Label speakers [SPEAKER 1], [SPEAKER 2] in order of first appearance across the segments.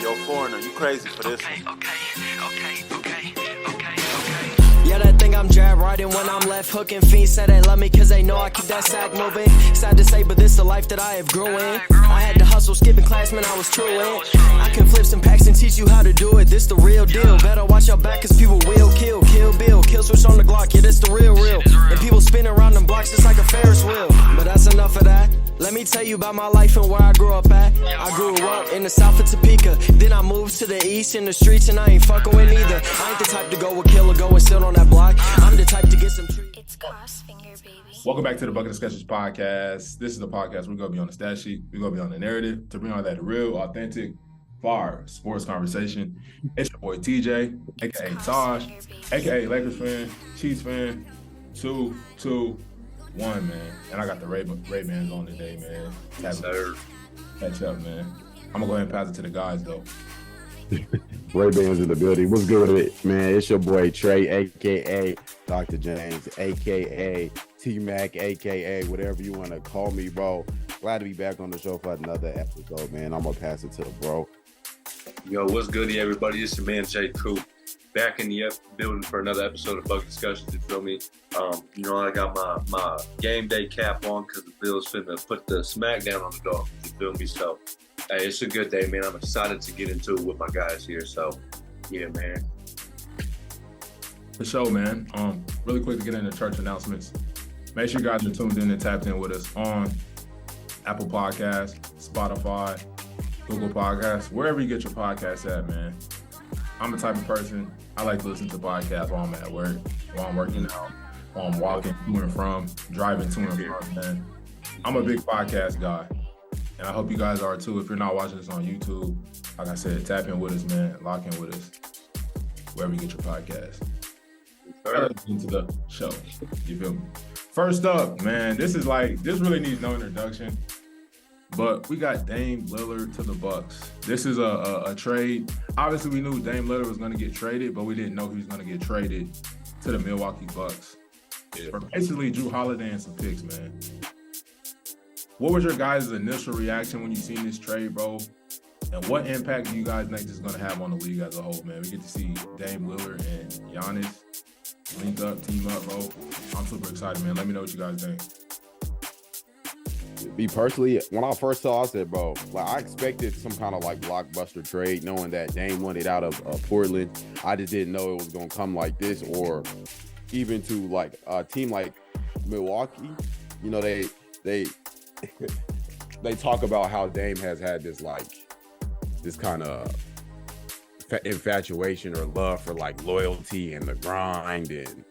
[SPEAKER 1] Yo, foreigner, you crazy for this one.
[SPEAKER 2] Yeah, that thing I'm jab riding when I'm left hooking. Fiends say they love me cause they know I keep that sack moving. Sad to say, but this the life that I have grew in. I had to hustle, skipping class, man, I was true in. I can flip some packs and teach you how to do it. This the real deal. Better watch your back cause people will kill. Kill Bill, kill switch on the Glock. Yeah, this the real. And people spin around them blocks just like a Ferris wheel. But that's enough of that. Let me tell you about my life and where I grew up at. I grew up in the south of Topeka. Then I moved to the east in the streets and I ain't fucking with neither. I ain't the type to go with kill or go and sit on that block. I'm the type to get some trees.
[SPEAKER 3] It's Crossfinger, baby.
[SPEAKER 4] Welcome back to the Bucket Discussions podcast. This is the podcast we're going to be on the stat sheet. We're going to be on the narrative to bring on that real, authentic, fire sports conversation. It's your boy TJ, a.k.a. Tahj, a.k.a. Lakers fan, Chiefs fan, 2-2-1, man. And I got the Ray-Bans on today, man. Catch up, man. I'm going to go ahead and pass it to the guys, though.
[SPEAKER 5] Ray-Bans in the building. What's good with it, man? It's your boy Trey, a.k.a. Dr. James, a.k.a. T-Mac, a.k.a. whatever you want to call me, bro. Glad to be back on the show for another episode, man. I'm going to pass it to the bro.
[SPEAKER 6] Yo, what's good, everybody? It's your man, J. Coop, back in the building for another episode of Bucket Discussions, you feel me? I got my game day cap on because the Bills finna put the smackdown on the Dolphins, you feel me? So, hey, it's a good day, man. I'm excited to get into it with my guys here. So, yeah, man.
[SPEAKER 4] For sure, man. Really quick to get into church announcements. Make sure you guys are tuned in and tapped in with us on Apple Podcasts, Spotify, Google Podcasts, wherever you get your podcasts at, man. I'm the type of person, I like to listen to podcasts while I'm at work, while I'm working out, while I'm walking to and from, driving to and from, man. I'm a big podcast guy. And I hope you guys are too. If you're not watching this on YouTube, like I said, tap in with us, man. Lock in with us. Wherever you get your podcast. Let's get into the show. You feel me? First up, man, this really needs no introduction. But we got Dame Lillard to the Bucks. This is a trade. Obviously, we knew Dame Lillard was going to get traded, but we didn't know he was going to get traded to the Milwaukee Bucks. For basically Drew Holiday and some picks, man. What was your guys' initial reaction when you seen this trade, bro? And what impact do you guys think this is going to have on the league as a whole, man? We get to see Dame Lillard and Giannis link up, team up, bro. I'm super excited, man. Let me know what you guys think.
[SPEAKER 5] Me personally, when I first saw it, I said, bro, like I expected some kind of like blockbuster trade, knowing that Dame wanted out of Portland. I just didn't know it was going to come like this, or even to like a team like Milwaukee. You know, they talk about how Dame has had this kind of infatuation or love for like loyalty and the grind and,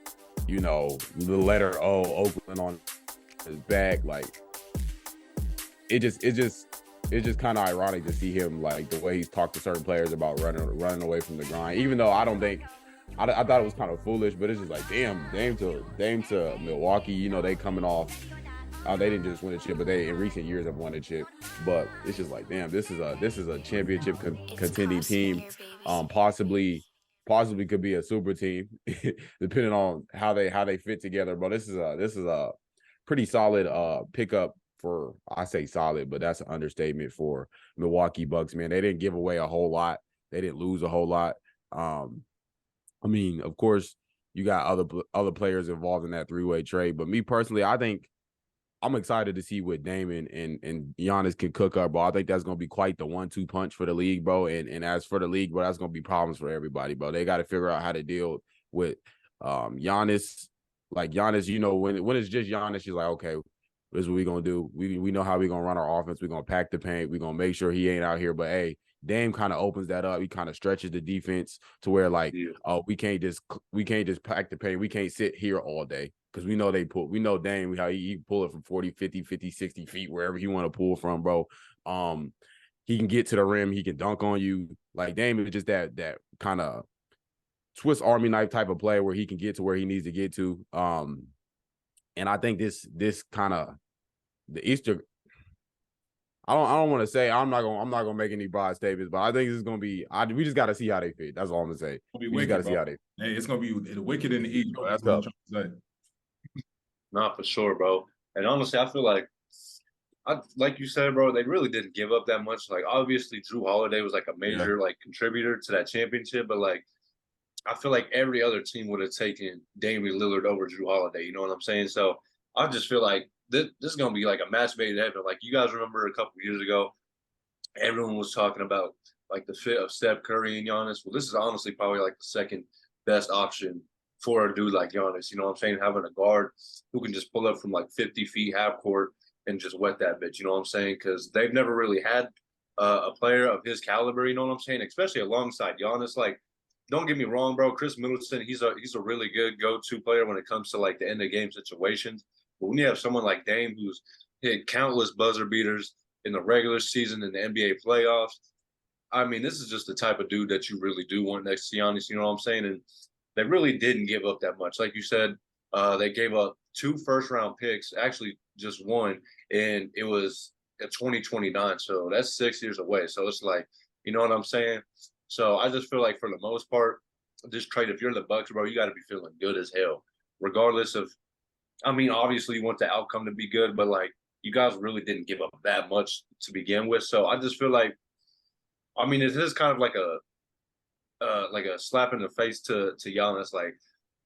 [SPEAKER 5] you know, the letter O, Oakland on his back. Like it's just kind of ironic to see him, like the way he's talked to certain players about running away from the grind. Even though I thought it was kind of foolish, but it's just like, damn, Dame to Milwaukee. You know, they coming off. They didn't just win a chip, but they in recent years have won a chip. But it's just like, damn, this is a championship contending team. Possibly could be a super team, depending on how they fit together. But this is a pretty solid pickup for, I say solid, but that's an understatement for Milwaukee Bucks, man. They didn't give away a whole lot. They didn't lose a whole lot. I mean, of course, you got other players involved in that three-way trade. But me personally, I think I'm excited to see what Dame and Giannis can cook up, bro. I think that's going to be quite the 1-2 punch for the league, bro. And as for the league, bro, that's going to be problems for everybody, bro. They got to figure out how to deal with Giannis. Like Giannis, you know, when it's just Giannis, she's like, okay, this is what we're going to do. We know how we're going to run our offense. We're going to pack the paint. We're going to make sure he ain't out here. But, hey, Dame kind of opens that up. He kind of stretches the defense to where, like, we can't just pack the paint. We can't sit here all day. Because we know Dame, how he pull it from 40, 50, 50, 60 feet, wherever he want to pull from, bro. He can get to the rim. He can dunk on you. Like, Dame is just that kind of Swiss Army knife type of player where he can get to where he needs to get to. And I think this kind of the Easter. I don't want to say I'm not gonna make any broad statements, but I think this is gonna be. We just got to see how they fit. That's all I'm gonna say. We just got to see how they fit.
[SPEAKER 4] Hey, it's gonna be the wicked in the East, bro. That's what I'm trying to say.
[SPEAKER 6] Not for sure, bro. And honestly, I feel like like you said, bro, they really didn't give up that much. Like, obviously, Drew Holiday was like a
[SPEAKER 4] Yeah.
[SPEAKER 6] major like contributor to that championship, but like I feel like every other team would have taken Damian Lillard over Drew Holiday. You know what I'm saying? So I just feel like this is gonna be like a match made in heaven. Like you guys remember a couple years ago, everyone was talking about like the fit of Steph Curry and Giannis. Well, this is honestly probably like the second best option for a dude like Giannis. You know what I'm saying? Having a guard who can just pull up from like 50 feet half court and just wet that bitch. You know what I'm saying? Because they've never really had a player of his caliber. You know what I'm saying? Especially alongside Giannis. Like, don't get me wrong, bro. Chris Middleton, he's a really good go-to player when it comes to like the end of game situations. But when you have someone like Dame who's hit countless buzzer beaters in the regular season and the NBA playoffs, I mean, this is just the type of dude that you really do want next to Giannis. You know what I'm saying? And they really didn't give up that much. Like you said, they gave up 2 first-round picks, actually just one, and it was at 2029. So that's 6 years away. So it's like, you know what I'm saying? So I just feel like for the most part, this trade, if you're the Bucks, bro, you got to be feeling good as hell, regardless of. I mean, obviously you want the outcome to be good, but like you guys really didn't give up that much to begin with. So I just feel like, I mean, it is kind of like a slap in the face to Giannis. Like,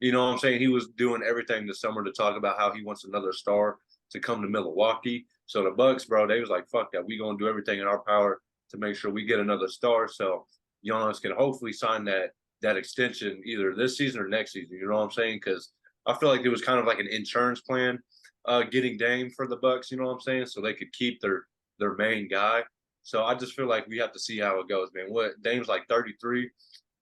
[SPEAKER 6] you know what I'm saying? He was doing everything this summer to talk about how he wants another star to come to Milwaukee. So the Bucks, bro, they was like, fuck that. We gonna do everything in our power to make sure we get another star. So Giannis can hopefully sign that extension either this season or next season. You know what I'm saying? Because I feel like it was kind of like an insurance plan, getting Dame for the Bucks. You know what I'm saying? So they could keep their main guy. So I just feel like we have to see how it goes, man. What Dame's like 33,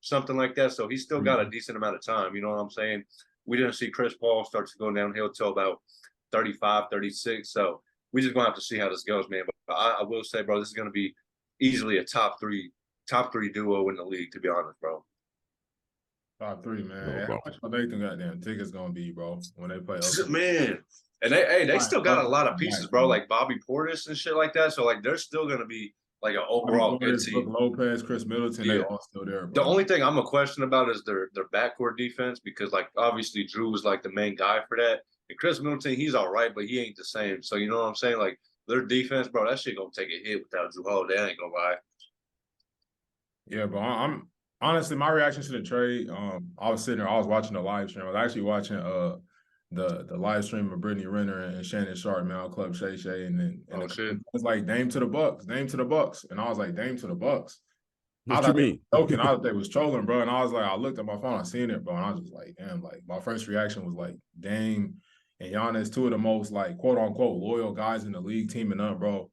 [SPEAKER 6] something like that. So he's still got a decent amount of time. You know what I'm saying? We didn't see Chris Paul start to go downhill till about 35, 36. So we just gonna have to see how this goes, man. But I will say, bro, this is gonna be easily a top three duo in the league, to be honest, bro.
[SPEAKER 4] Top 3,
[SPEAKER 5] No,
[SPEAKER 4] man. How
[SPEAKER 5] bro.
[SPEAKER 4] much do they think goddamn tickets gonna be, bro, when they play?
[SPEAKER 6] Man. And they still got a lot of pieces, bro, like Bobby Portis and shit like that. So like they're still gonna be like an overall good team.
[SPEAKER 4] Brook Lopez, Chris Middleton, they all still there, bro.
[SPEAKER 6] The only thing I'm a question about is their backcourt defense, because like obviously Drew was like the main guy for that. And Chris Middleton, he's all right, but he ain't the same. So you know what I'm saying? Like their defense, bro, that shit gonna take a hit without Drew Holiday. I ain't gonna lie.
[SPEAKER 4] Yeah, bro. I'm honestly, my reaction to the trade. I was sitting there, I was watching the live stream. I was actually watching the live stream of Brittany Renner and Shannon Sharp, man, Club Shay Shay, and then
[SPEAKER 6] Shit.
[SPEAKER 4] it's like Dame to the Bucks, and I was like Dame to the Bucks. I
[SPEAKER 5] What you
[SPEAKER 4] thought they
[SPEAKER 5] mean?
[SPEAKER 4] was joking. I thought they was trolling, bro. And I was like, I looked at my phone, I seen it, bro, and I was just like, damn. Like my first reaction was like Dame and Giannis, 2 of the most like quote unquote loyal guys in the league, teaming up, bro.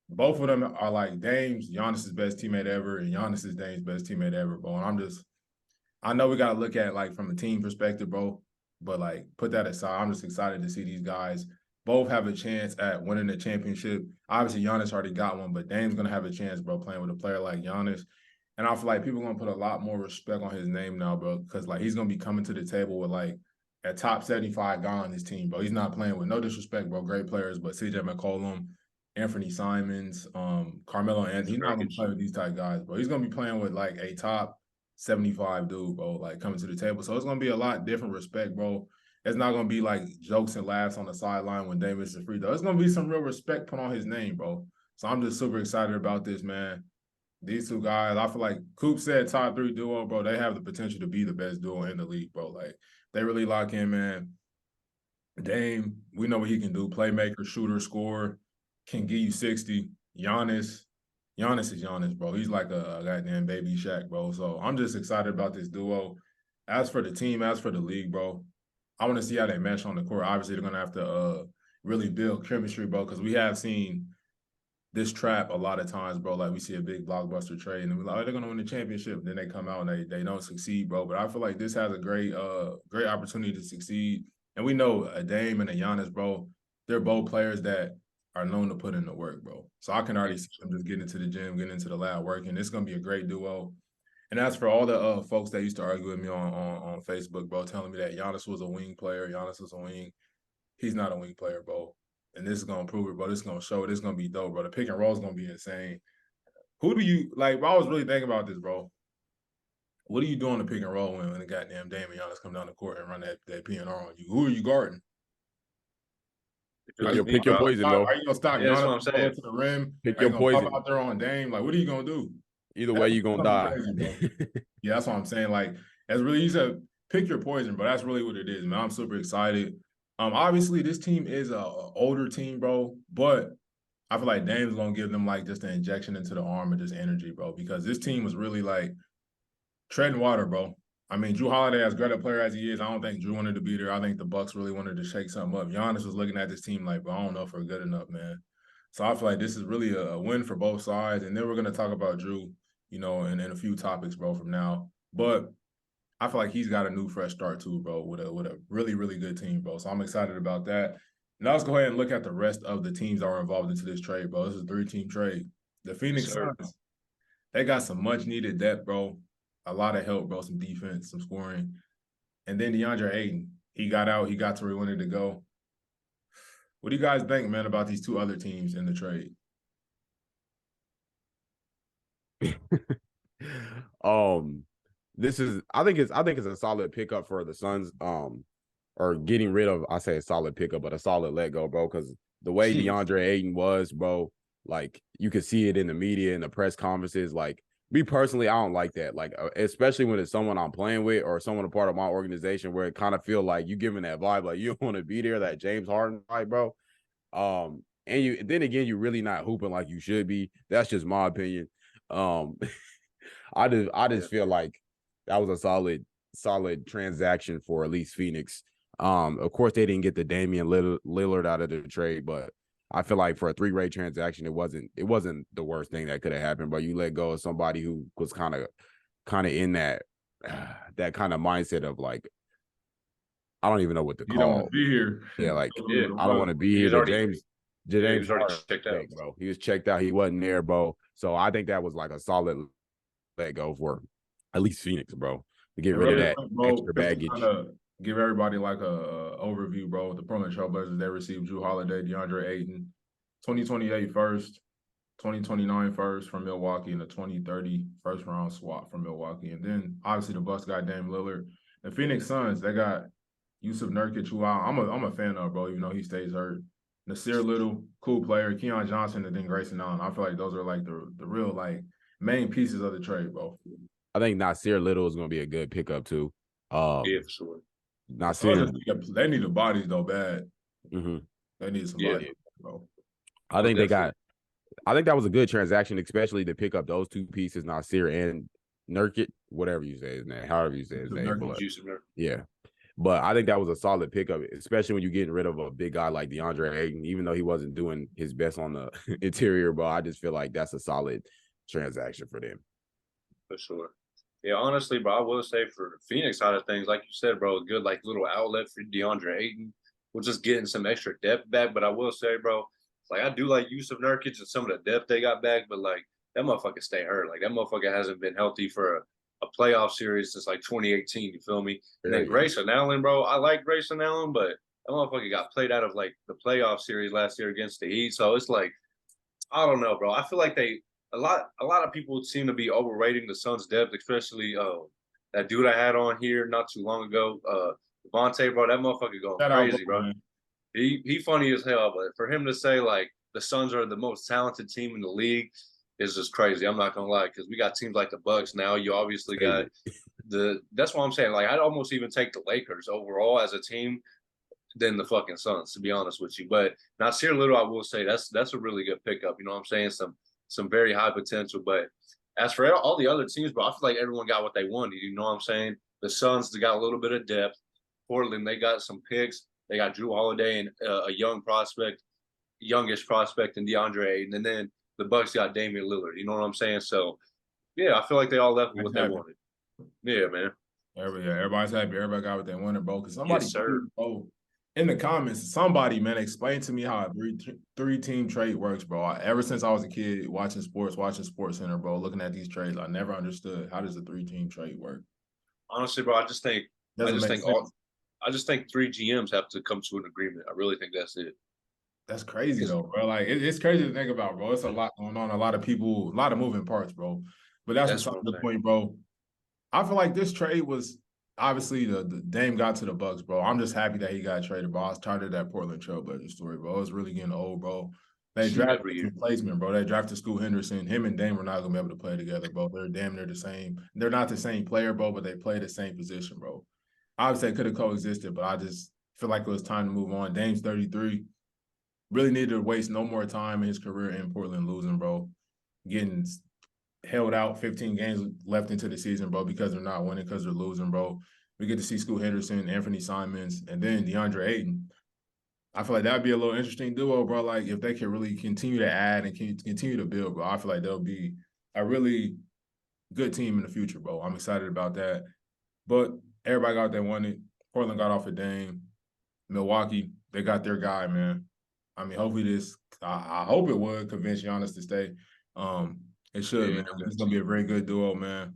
[SPEAKER 4] Both of them are like Dame's Giannis's best teammate ever, and Giannis is Dame's best teammate ever, bro. And I know we got to look at it like from a team perspective, bro. But like, put that aside, I'm just excited to see these guys both have a chance at winning the championship. Obviously, Giannis already got one, but Dame's gonna have a chance, bro, playing with a player like Giannis. And I feel like people are gonna put a lot more respect on his name now, bro, because like he's gonna be coming to the table with like a top 75 guy on his team, bro. He's not playing with no disrespect, bro. Great players, but CJ McCollum, Anthony Simons, Carmelo Anthony. He's not gonna play with these type guys, bro. He's gonna be playing with like a top 75 dude, bro, like coming to the table. So it's gonna be a lot different respect, bro. It's not gonna be like jokes and laughs on the sideline when Davis is free throw. It's gonna be some real respect put on his name, bro. So I'm just super excited about this, man. These 2 guys, I feel like Coop said top 3 duo, bro. They have the potential to be the best duo in the league, bro. Like they really lock in, man. Dame, we know what he can do. Playmaker, shooter, scorer, can give you 60. Giannis is Giannis, bro. He's like a goddamn baby Shaq, bro. So I'm just excited about this duo. As for the team, as for the league, bro, I want to see how they mesh on the court. Obviously, they're gonna have to really build chemistry, bro, because we have seen this trap a lot of times, bro. Like we see a big blockbuster trade, and we're like, oh, they're gonna win the championship. Then they come out and they don't succeed, bro. But I feel like this has a great opportunity to succeed. And we know a Dame and a Giannis, bro. They're both players that are known to put in the work, bro. So I can already see them just getting into the gym, getting into the lab, working. It's gonna be a great duo. And as for all the folks that used to argue with me on Facebook, bro, telling me that Giannis was a wing player, Giannis was a wing, he's not a wing player, bro. And this is gonna prove it, bro. This is gonna show it. This is gonna be dope, bro. The pick and roll is gonna be insane. Who do you like? Bro, I was really thinking about this, bro. What do you do on the pick and roll when the goddamn Dame and Giannis come down the court and run that PNR on you? Who are you guarding?
[SPEAKER 6] If it was me,
[SPEAKER 5] Pick your
[SPEAKER 6] bro.
[SPEAKER 5] poison, though.
[SPEAKER 4] Are you gonna stop
[SPEAKER 6] Yeah, that's what
[SPEAKER 4] Giannis
[SPEAKER 6] I'm
[SPEAKER 4] from going
[SPEAKER 6] saying.
[SPEAKER 4] to the rim?
[SPEAKER 5] Pick
[SPEAKER 4] Are you
[SPEAKER 5] your
[SPEAKER 4] gonna pop
[SPEAKER 5] poison.
[SPEAKER 4] out there on Dame? Like, what are you gonna do?
[SPEAKER 5] Either way, you're going to
[SPEAKER 4] That's
[SPEAKER 5] die.
[SPEAKER 4] crazy, bro. Yeah, that's what I'm saying. Like, that's really, you said pick your poison, bro. That's really what it is, man. I'm super excited. Obviously, this team is a older team, bro, but I feel like Dame's gonna give them like just an injection into the arm of just energy, bro, because this team was really like treading water, bro. I mean, Drew Holiday, as great a player as he is, I don't think Drew wanted to be there. I think the Bucks really wanted to shake something up. Giannis was looking at this team like, bro, I don't know if we're good enough, man. So I feel like this is really a win for both sides. And then we're gonna talk about Drew, you know, and a few topics, bro, from now. But I feel like he's got a new fresh start too, bro, with a really, really good team, bro. So I'm excited about that. Now let's go ahead and look at the rest of the teams that were involved into this trade, bro. This is a 3-team trade. The Phoenix Suns, they got some much needed depth, bro. A lot of help, bro. Some defense, some scoring. And then DeAndre Ayton, he got out. He got to where he wanted to go. What do you guys think, man, about these two other teams in the trade?
[SPEAKER 5] I think it's a solid pickup for the Suns. Or getting rid of, I say a solid pickup, but a solid let go, bro. Because the way DeAndre Ayton was, bro, like you could see it in the media and the press conferences. Like me personally, I don't like that. Like especially when it's someone I'm playing with or someone a part of my organization, where it kind of feel like you giving that vibe, like you don't want to be there, that James Harden vibe, bro. And then again, you're really not hooping like you should be. That's just my opinion. I just feel like that was a solid transaction for at least Phoenix. Of course, they didn't get the Damian Lillard out of the trade, but I feel like for a 3-way transaction, it wasn't the worst thing that could have happened. But you let go of somebody who was kind of in that kind of mindset of like, I don't even know what to
[SPEAKER 4] You don't
[SPEAKER 5] call.
[SPEAKER 4] want to be here.
[SPEAKER 5] Yeah, like
[SPEAKER 6] Yeah.
[SPEAKER 5] I don't want to be here. But James
[SPEAKER 6] was already checked out,
[SPEAKER 5] bro. He was checked out. He wasn't there, bro. So I think that was like a solid let go for at least Phoenix, bro, to get rid of that extra baggage.
[SPEAKER 4] Give everybody like a overview, bro. The Portland Trailblazers, they received Drew Holiday, DeAndre Ayton, 2028 first, 2029 first from Milwaukee, and the 2030 first round swap from Milwaukee. And then obviously the Bucks got Dame Lillard. The Phoenix Suns, they got Yusuf Nurkic, who I'm a fan of, bro, even though he stays hurt. Nasir Little, cool player. Keon Johnson, and then Grayson Allen. I feel like those are like the real like main pieces of the trade, bro.
[SPEAKER 5] I think Nasir Little is going to be a good pickup too.
[SPEAKER 6] Yeah, for sure.
[SPEAKER 5] Nasir,
[SPEAKER 4] they need the bodies though bad.
[SPEAKER 5] Mm-hmm.
[SPEAKER 4] They need some bodies, bro.
[SPEAKER 5] I think that was a good transaction, especially to pick up those two pieces, Nasir and Nurkic, whatever you say his name, however you say his name. But, yeah. But I think that was a solid pickup, especially when you're getting rid of a big guy like DeAndre Ayton, even though he wasn't doing his best on the interior, bro. I just feel like that's a solid transaction for them.
[SPEAKER 6] For sure. Yeah, honestly, bro, I will say for the Phoenix side of things, like you said, bro, a good like little outlet for DeAndre Ayton. We're just getting some extra depth back. But I will say, bro, like I do like Yusuf Nurkic and some of the depth they got back, but like that motherfucker stay hurt. Like that motherfucker hasn't been healthy for a playoff series since like 2018. You feel me? And then Grayson Allen, bro, I like Grayson Allen, but that motherfucker got played out of like the playoff series last year against the Heat. So it's like, I don't know, bro. I feel like a lot of people seem to be overrating the Suns' depth, especially that dude I had on here not too long ago, Devontae, bro. That motherfucker going crazy, bro. Man. He funny as hell, but for him to say like the Suns are the most talented team in the league is just crazy. I'm not gonna lie, because we got teams like the Bucks now. You obviously got that's what I'm saying. Like I'd almost even take the Lakers overall as a team than the fucking Suns, to be honest with you. But Nasir Little, I will say that's a really good pickup. You know what I'm saying? Some very high potential. But as for all the other teams, bro, I feel like everyone got what they wanted. You know what I'm saying? The Suns, they got a little bit of depth. Portland, they got some picks. They got Drew Holiday and a youngish prospect in DeAndre Ayton. And then the Bucks got Damian Lillard. You know what I'm saying? So, yeah, I feel like they all left with what they wanted. Yeah, man.
[SPEAKER 4] Everybody's happy. Everybody got what they wanted, bro. Because somebody, bro, in the comments, somebody, man, explain to me how a three-team trade works, bro. Ever since I was a kid watching Sports Center, bro, looking at these trades, I never understood how does a three-team trade work.
[SPEAKER 6] Honestly, bro, I just think three GMs have to come to an agreement. I really think that's it.
[SPEAKER 4] That's crazy though, bro. Like it's crazy to think about, bro. It's a lot going on, a lot of people, a lot of moving parts, bro. But that's beside the point, bro. I feel like this trade was obviously the Dame got to the Bucks, bro. I'm just happy that he got traded, bro. I was tired of that Portland Trailblazers story, bro. It's really getting old, bro. They drafted
[SPEAKER 6] Every
[SPEAKER 4] his
[SPEAKER 6] year.
[SPEAKER 4] replacement, bro. They drafted Scoot Henderson. Him and Dame were not gonna be able to play together, bro. They're damn near the same. They're not the same player, bro, but they play the same position, bro. Obviously, they could have coexisted, but I just feel like it was time to move on. Dame's 33. Really needed to waste no more time in his career in Portland losing, bro. Getting held out 15 games left into the season, bro, because they're not winning, because they're losing, bro. We get to see Scoot Henderson, Anthony Simons, and then DeAndre Ayton. I feel like that'd be a little interesting duo, bro. Like if they can really continue to add and continue to build, bro. I feel like they'll be a really good team in the future, bro. I'm excited about that. But everybody got their wanted. Portland got off a Dame. Milwaukee, they got their guy, man. I mean, hopefully this. I hope it would convince Giannis to stay. It should,
[SPEAKER 6] Yeah,
[SPEAKER 4] man. It's gonna be a very good duo, man.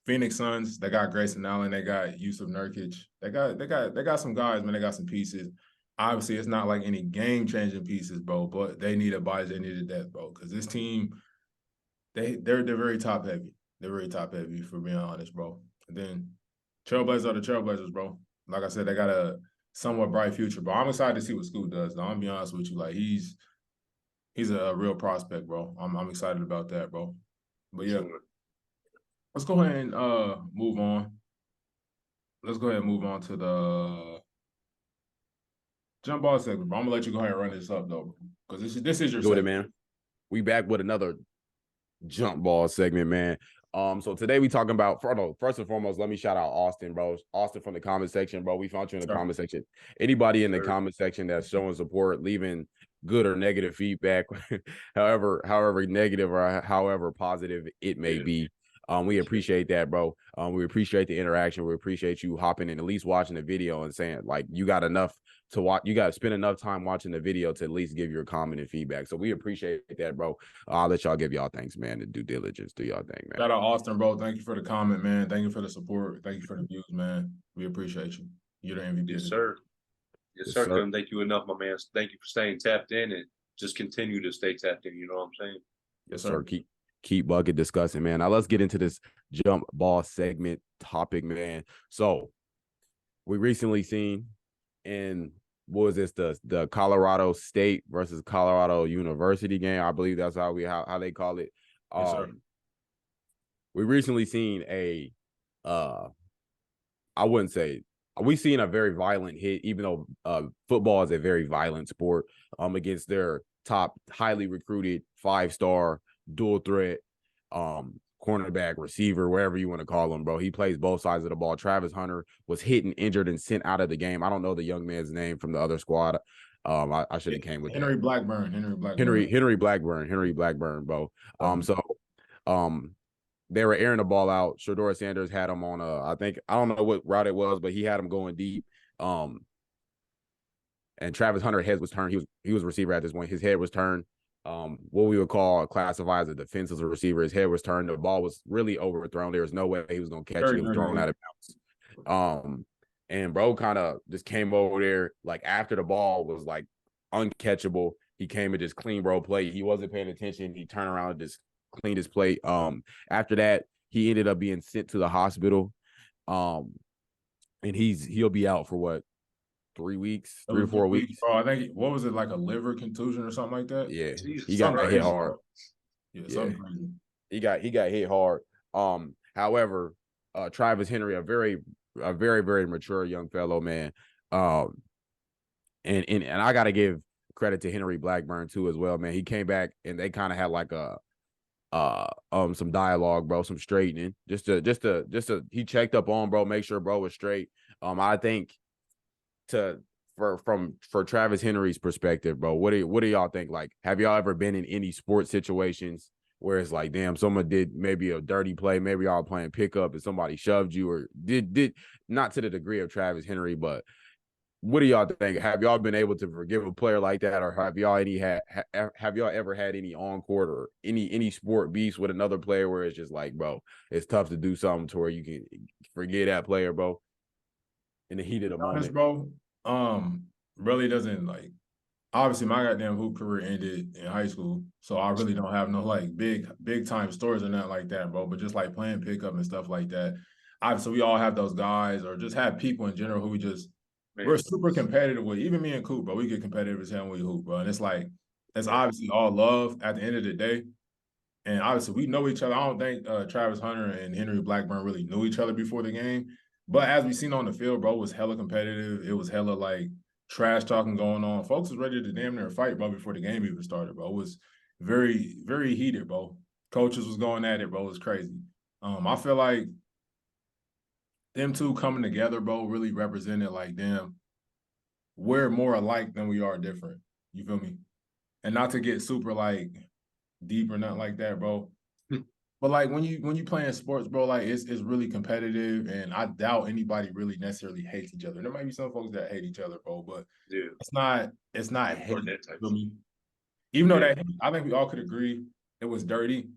[SPEAKER 4] Phoenix Suns, they got Grayson Allen, they got Yusuf Nurkic. They got some guys, man. They got some pieces. Obviously, it's not like any game-changing pieces, bro, but they need a bodies, they needed that, bro. Because this team, they're very top heavy. They're very top heavy, for being honest, bro. And then Trailblazers are the Trailblazers, bro. Like I said, they got a somewhat bright future, bro. I'm excited to see what Scoot does, though. I'm gonna be honest with you. Like he's a real prospect, bro. I'm excited about that, bro. But yeah.
[SPEAKER 6] Sure.
[SPEAKER 4] Let's go ahead and move on. Let's go ahead and move on to the jump ball segment, bro. I'm gonna let you go ahead and run this up though, because this is your
[SPEAKER 5] Go with it,
[SPEAKER 4] segment.
[SPEAKER 5] man. We back with another jump ball segment, man. So today we talking about first and foremost, let me shout out Austin, bro. Austin from the comment section, bro. We found you in the comment section. Anybody in the comment section that's showing support, leaving good or negative feedback, however negative or however positive it may be. We appreciate that, bro. We appreciate the interaction. We appreciate you hopping in, at least watching the video and saying like you got enough to watch. You got to spend enough time watching the video to at least give your comment and feedback. So we appreciate that, bro. I'll let y'all give y'all thanks, man. The due diligence, do y'all thing, man.
[SPEAKER 4] Shout out Austin, bro. Thank you for the comment, man. Thank you for the support. Thank you for the views, man. We appreciate you. You're the MVP.
[SPEAKER 6] Yes, sir. Yes, sir. Couldn't thank you enough, my man. Thank you for staying tapped in and just continue to stay tapped in. You know what I'm saying?
[SPEAKER 4] Yes, sir.
[SPEAKER 5] Keep bucket discussing, man. Now let's get into this jump ball segment topic, man. So we recently seen in what was this, the Colorado State versus Colorado University game? I believe that's how they call it.
[SPEAKER 4] Yes, sir.
[SPEAKER 5] We recently seen I wouldn't say we've seen a very violent hit, even though football is a very violent sport, against their top highly recruited 5-star dual threat cornerback, receiver, wherever you want to call him, bro. He plays both sides of the ball. Travis Hunter was hit and injured and sent out of the game. I don't know the young man's name from the other squad. I should have came with
[SPEAKER 4] Henry
[SPEAKER 5] that.
[SPEAKER 4] Blackburn.
[SPEAKER 5] Henry Blackburn, bro. They were airing the ball out. Shedeur Sanders had him on I don't know what route it was, but he had him going deep. And Travis Hunter's head was turned. He was a receiver at this point. His head was turned. What we would classify as a defensive receiver. His head was turned. The ball was really overthrown. There was no way he was going to catch it. He was thrown out of bounds. And bro kind of just came over there, like after the ball was like uncatchable. He came and just clean bro play. He wasn't paying attention. He turned around and just cleaned his plate. After that, he ended up being sent to the hospital. And he'll be out for what? 3 weeks, 3 or 4 weeks.
[SPEAKER 4] Bro, I think what was it, like a liver contusion or something like that?
[SPEAKER 5] Yeah,
[SPEAKER 6] Jesus,
[SPEAKER 5] he got hit hard.
[SPEAKER 4] Yeah, something crazy.
[SPEAKER 5] He got hit hard. However, Travis Henry, a very very mature young fellow, man. And I gotta give credit to Henry Blackburn too as well, man. He came back and they kind of had like some dialogue, bro, some straightening. Just to he checked up on bro, make sure bro was straight. I think for Travis Henry's perspective, bro, what do y'all think? Like, have y'all ever been in any sports situations where it's like, damn, someone did maybe a dirty play, maybe y'all playing pickup and somebody shoved you, or did not to the degree of Travis Henry, but what do y'all think? Have y'all been able to forgive a player like that, or have y'all ever had any on court or any sport beefs with another player where it's just like, bro, it's tough to do something to where you can forget that player, bro, in the heat of the moment,
[SPEAKER 4] bro? Really doesn't, like, obviously my goddamn hoop career ended in high school, so I really don't have no like big time stories or nothing like that, bro. But just like playing pickup and stuff like that, obviously we all have those guys or just have people in general who we're super competitive with. Even me and Coop, bro, we get competitive as hell when we hoop, bro. And it's like, it's obviously all love at the end of the day. And obviously we know each other. I don't think Travis Hunter and Henry Blackburn really knew each other before the game. But as we seen on the field, bro, it was hella competitive. It was hella like trash talking going on. Folks was ready to damn near fight, bro, before the game even started, bro. It was very, very heated, bro. Coaches was going at it, bro. It was crazy. I feel like them two coming together, bro, really represented like, damn, we're more alike than we are different. You feel me? And not to get super like deep or nothing like that, bro. But like when you playing sports, bro, like it's really competitive, and I doubt anybody really necessarily hates each other. There might be some folks that hate each other, bro, but it's not hate. You feel me? Even though that I think we all could agree it was dirty.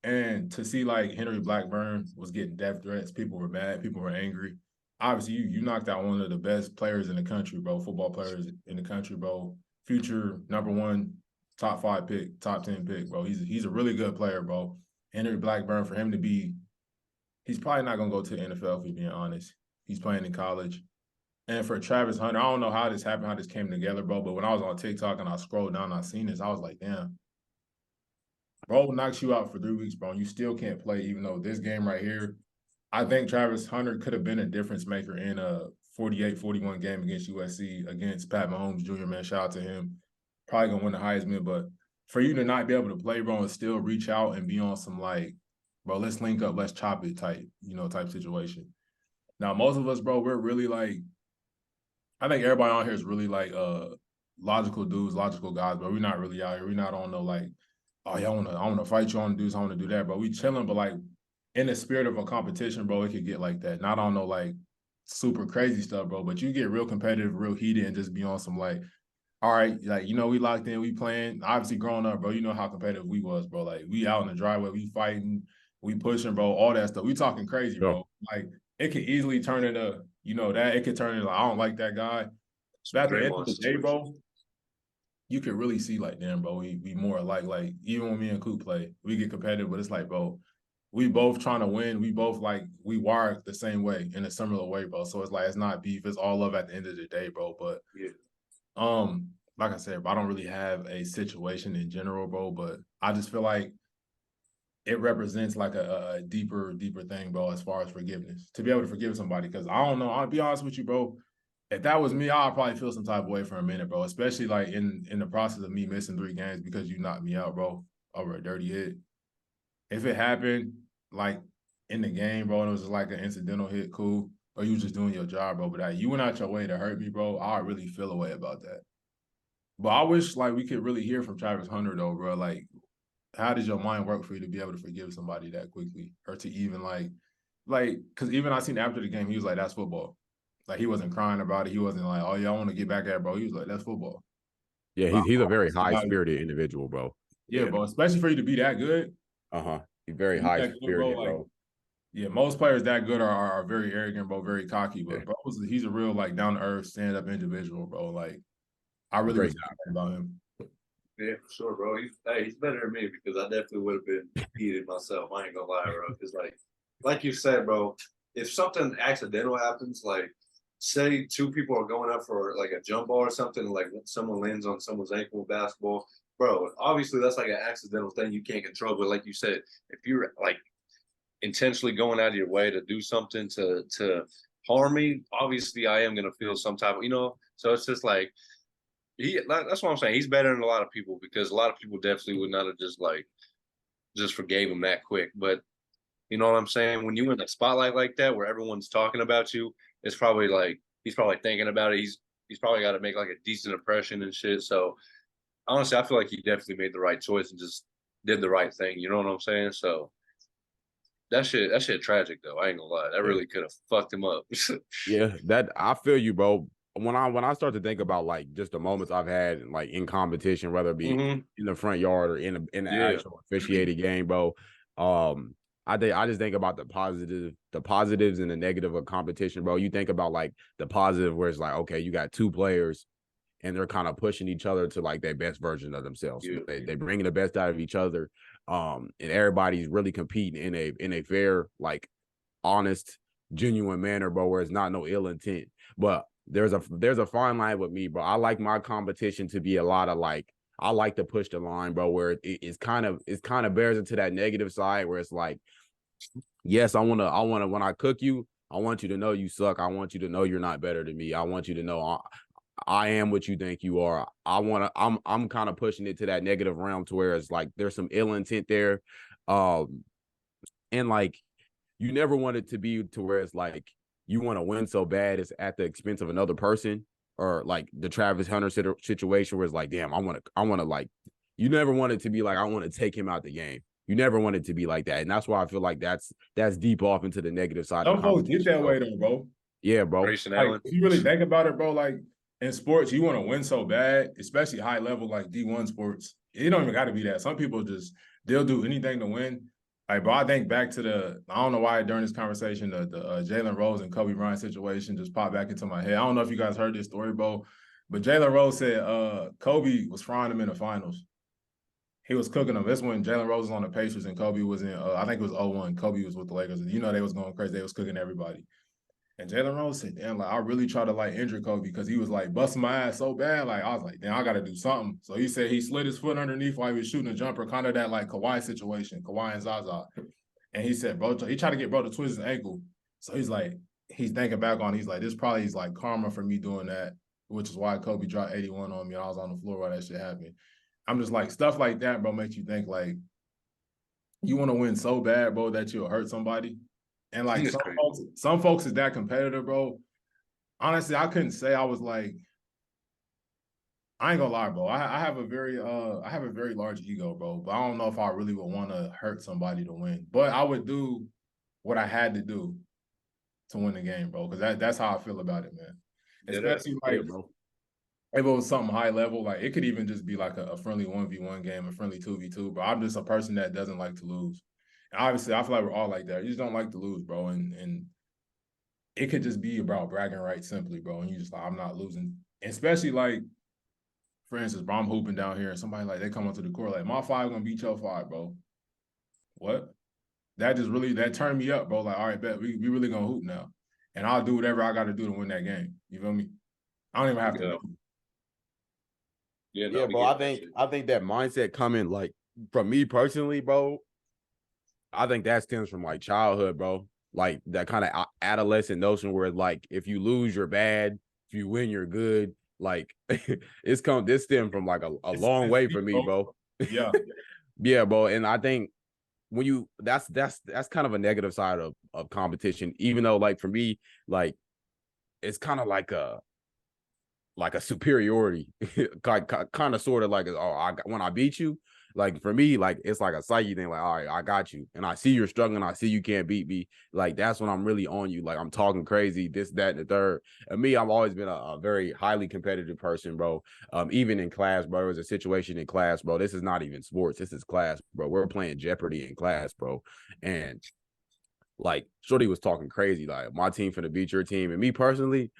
[SPEAKER 4] And to see like Henry Blackburn was getting death threats, people were mad, people were angry. Obviously, you knocked out one of the best players in the country, bro. Football players in the country, bro. Future #1, top 5 pick, top 10 pick, bro. He's a really good player, bro. Henry Blackburn, for him to be, he's probably not gonna go to the NFL if we're being honest. He's playing in college. And for Travis Hunter, I don't know how this happened, how this came together, bro. But when I was on TikTok and I scrolled down, I seen this, I was like, damn. Bro knocks you out for 3 weeks, bro, and you still can't play, even though this game right here, I think Travis Hunter could have been a difference maker in a 48-41 game against USC, against Pat Mahomes Jr., man. Shout out to him. Probably going to win the Heisman, but for you to not be able to play, bro, and still reach out and be on some like, bro, let's link up, let's chop it type situation. Now, most of us, bro, we're really like, I think everybody on here is really like logical dudes, logical guys, but we're not really out here. We're not on no like, oh, yeah, I want to fight you on dudes. I want to do that, bro. We chilling, but like in the spirit of a competition, bro, it could get like that. Not on no like super crazy stuff, bro, but you get real competitive, real heated, and just be on some like, all right, like, we locked in, we playing. Obviously, growing up, bro, you know how competitive we was, bro. Like, we out in the driveway, we fighting, we pushing, bro, all that stuff. We talking crazy, bro. Like, it could easily turn into, that. It could turn into, I don't like that guy. But at the end of the day, bro, you could really see, like, damn, bro, we more alike. Like, even when me and Coop play, we get competitive, but it's like, bro, we both trying to win. We both, like, we wired the same way, in a similar way, bro. So it's like, it's not beef. It's all love at the end of the day, bro. But, yeah. Like I said, bro, I don't really have a situation in general, bro, but I just feel like it represents like a deeper thing, bro, as far as forgiveness. To be able to forgive somebody, because I don't know, I'll be honest with you, bro. If that was me, I'd probably feel some type of way for a minute, bro, especially like in the process of me missing 3 games because you knocked me out, bro, over a dirty hit. If it happened, like, in the game, bro, and it was just like an incidental hit, cool, or you just doing your job, bro, but you went out your way to hurt me, bro, I'd really feel a way about that. But I wish, like, we could really hear from Travis Hunter, though, bro. Like, how does your mind work for you to be able to forgive somebody that quickly, or to even like, because even I seen after the game, he was like, "That's football." Like, he wasn't crying about it. He wasn't like, "Oh yeah, I want to get back at it, bro." He was like, "That's football."
[SPEAKER 5] Yeah, he's a very high spirited individual, bro.
[SPEAKER 4] Yeah, bro. Especially for you to be that good.
[SPEAKER 5] He's very high spirited, bro.
[SPEAKER 4] Like, yeah, most players that good are very arrogant, bro, very cocky. But bro, he's a real like down to earth, stand up individual, bro. Like, I really respect about him.
[SPEAKER 6] Yeah, for sure, bro. He's better than me, because I definitely would have been heated myself. I ain't gonna lie, bro. Because like you said, bro, if something accidental happens, like say 2 people are going up for like a jump ball or something, and like someone lands on someone's ankle in basketball, bro, obviously that's like an accidental thing you can't control. But like you said, if you're like intentionally going out of your way to do something to harm me, obviously I am gonna feel some type of, So it's just like, that's what I'm saying. He's better than a lot of people, because a lot of people definitely would not have just forgave him that quick. But you know what I'm saying? When you're in a spotlight like that, where everyone's talking about you, it's probably like he's probably thinking about it. He's probably got to make like a decent impression and shit. So honestly, I feel like he definitely made the right choice and just did the right thing. You know what I'm saying? So that shit tragic though. I ain't gonna lie. That really could have fucked him up.
[SPEAKER 5] Yeah, that I feel you, bro. When I start to think about like just the moments I've had like in competition, whether it be in the front yard or in the actual officiated game, bro. I just think about the positives and the negative of competition, bro. You think about like the positive, where it's like, okay, you got 2 players and they're kind of pushing each other to like their best version of themselves. Yeah. They bringing the best out of each other. And everybody's really competing in a fair, like, honest, genuine manner, bro, where it's not no ill intent. But there's a fine line with me, bro. I like my competition to be a lot of like, I like to push the line, bro, where it's kind of bears into that negative side where it's like, yes, I wanna when I cook you, I want you to know you suck. I want you to know you're not better than me. I want you to know I am what you think you are. I'm kind of pushing it to that negative realm to where it's like there's some ill intent there. And like you never want it to be to where it's like you want to win so bad it's at the expense of another person, or like the Travis Hunter situation where it's like, damn, I want to like, you never want it to be like, I want to take him out the game. You never want it to be like that. And that's why I feel like that's deep off into the negative side
[SPEAKER 4] Some
[SPEAKER 5] of
[SPEAKER 4] folks get that
[SPEAKER 5] bro.
[SPEAKER 4] way though, bro.
[SPEAKER 5] Yeah, bro.
[SPEAKER 6] Grayson
[SPEAKER 4] Like,
[SPEAKER 6] Allen.
[SPEAKER 4] if you really think about it, bro, like in sports, you want to win so bad, especially high level like D1 sports. It don't even got to be that. Some people they'll do anything to win. Like, bro, I think back to I don't know why during this conversation, the Jalen Rose and Kobe Bryant situation just popped back into my head. I don't know if you guys heard this story, bro, but Jalen Rose said Kobe was frying him in the finals. He was cooking them. This when Jalen Rose was on the Pacers and Kobe was in, I think it was 0-1. Kobe was with the Lakers. You know, they was going crazy. They was cooking everybody. And Jalen Rose said, damn, like, I really tried to, like, injure Kobe because he was, like, busting my ass so bad. Like, I was like, damn, I got to do something. So he said he slid his foot underneath while he was shooting a jumper, kind of that, like, Kawhi situation, Kawhi and Zaza. And he said, bro, he tried to get bro to twist his ankle. So he's like, he's thinking back on, he's like, this probably is, like, karma for me doing that, which is why Kobe dropped 81 on me and I was on the floor while that shit happened. I'm just like, stuff like that, bro, makes you think, like, you want to win so bad, bro, that you'll hurt somebody. And, like, some folks is that competitive, bro. Honestly, I couldn't say I was like, I ain't gonna lie, bro. I have a very large ego, bro. But I don't know if I really would want to hurt somebody to win. But I would do what I had to do to win the game, bro. Because that's how I feel about it, man. Especially like, bro, if it was something high level, like it could even just be like a friendly 1v1 game, a friendly 2v2. But I'm just a person that doesn't like to lose. And obviously, I feel like we're all like that. You just don't like to lose, bro. And it could just be about bragging rights simply, bro. And you just like, I'm not losing. Especially like, for instance, bro, I'm hooping down here and somebody like, they come onto the court like, my five gonna beat your five, bro. What? That turned me up, bro. Like, all right, bet we really gonna hoop now. And I'll do whatever I gotta do to win that game. You feel me? I don't even have to know.
[SPEAKER 5] Yeah, bro. I think that mindset coming like from me personally, bro. I think that stems from like childhood, bro. Like that kind of adolescent notion where like if you lose, you're bad. If you win, you're good. Like this stem from like a long way for me, bro.
[SPEAKER 4] Yeah.
[SPEAKER 5] Yeah, bro. And I think when you that's kind of a negative side of competition, even though like for me, like it's kind of like a superiority, kind of sort of like, when I beat you, like for me, like it's like a psyche thing, like, all right, I got you, and I see you're struggling, I see you can't beat me, like that's when I'm really on you, like I'm talking crazy, this, that, and the third. And me, I've always been a very highly competitive person, bro. Even in class, bro, there was a situation in class, bro. This is not even sports, this is class, bro. We're playing Jeopardy in class, bro, and like Shorty was talking crazy, like my team finna beat your team, and me personally,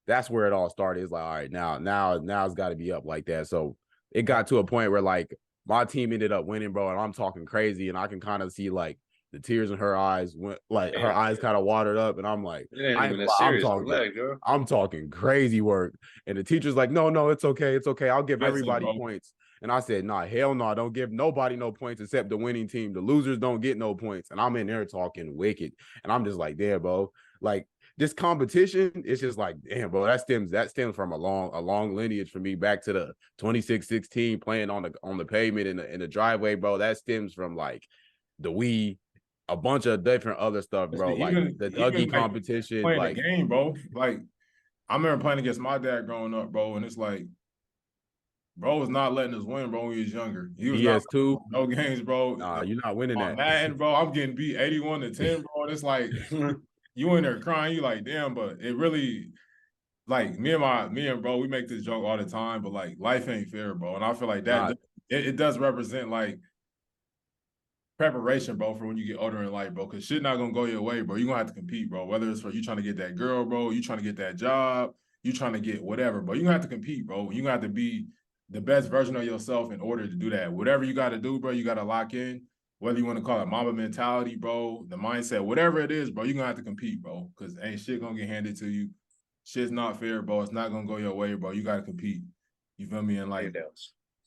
[SPEAKER 5] that's where it all started. It's like, all right, now it's got to be up like that. So it got to a point where like my team ended up winning, bro, and I'm talking crazy, and I can kind of see like the tears in her eyes went, like her eyes kind of watered up, and I'm like, I'm talking crazy work, and the teacher's like, no, it's okay, I'll give everybody points. And I said, nah, hell no, don't give nobody no points except the winning team. The losers don't get no points. And I'm in there talking wicked, and I'm just like, damn, bro, like this competition, it's just like, damn, bro, that stems from a long lineage for me back to the 26-16 playing on the pavement in the driveway, bro. That stems from like the Wii, a bunch of different other stuff, bro. Like the Dougie competition,
[SPEAKER 4] playing
[SPEAKER 5] like
[SPEAKER 4] the game, bro. Like I remember playing against my dad growing up, bro, and it's like, bro was not letting us win, bro, when he was younger. He was
[SPEAKER 5] PS2,
[SPEAKER 4] no games, bro.
[SPEAKER 5] Nah, you're not winning that.
[SPEAKER 4] Madden, bro, I'm getting beat 81-10, bro. And it's like you in there crying, you like, damn, but it really, like me and bro, we make this joke all the time, but like life ain't fair, bro. And I feel like that it does represent like preparation, bro, for when you get older in life, bro. Cause shit not gonna go your way, bro. You're gonna have to compete, bro. Whether it's for you trying to get that girl, bro, you trying to get that job, you trying to get whatever, bro. You're gonna have to compete, bro. You're gonna have to be the best version of yourself in order to do that. Whatever you gotta do, bro, you gotta lock in. whether you want to call it Mamba mentality, bro, the mindset, whatever it is, bro, you're gonna have to compete, bro, because ain't shit gonna get handed to you. Shit's not fair, bro. It's not gonna go your way, bro. You gotta compete. You feel me? And like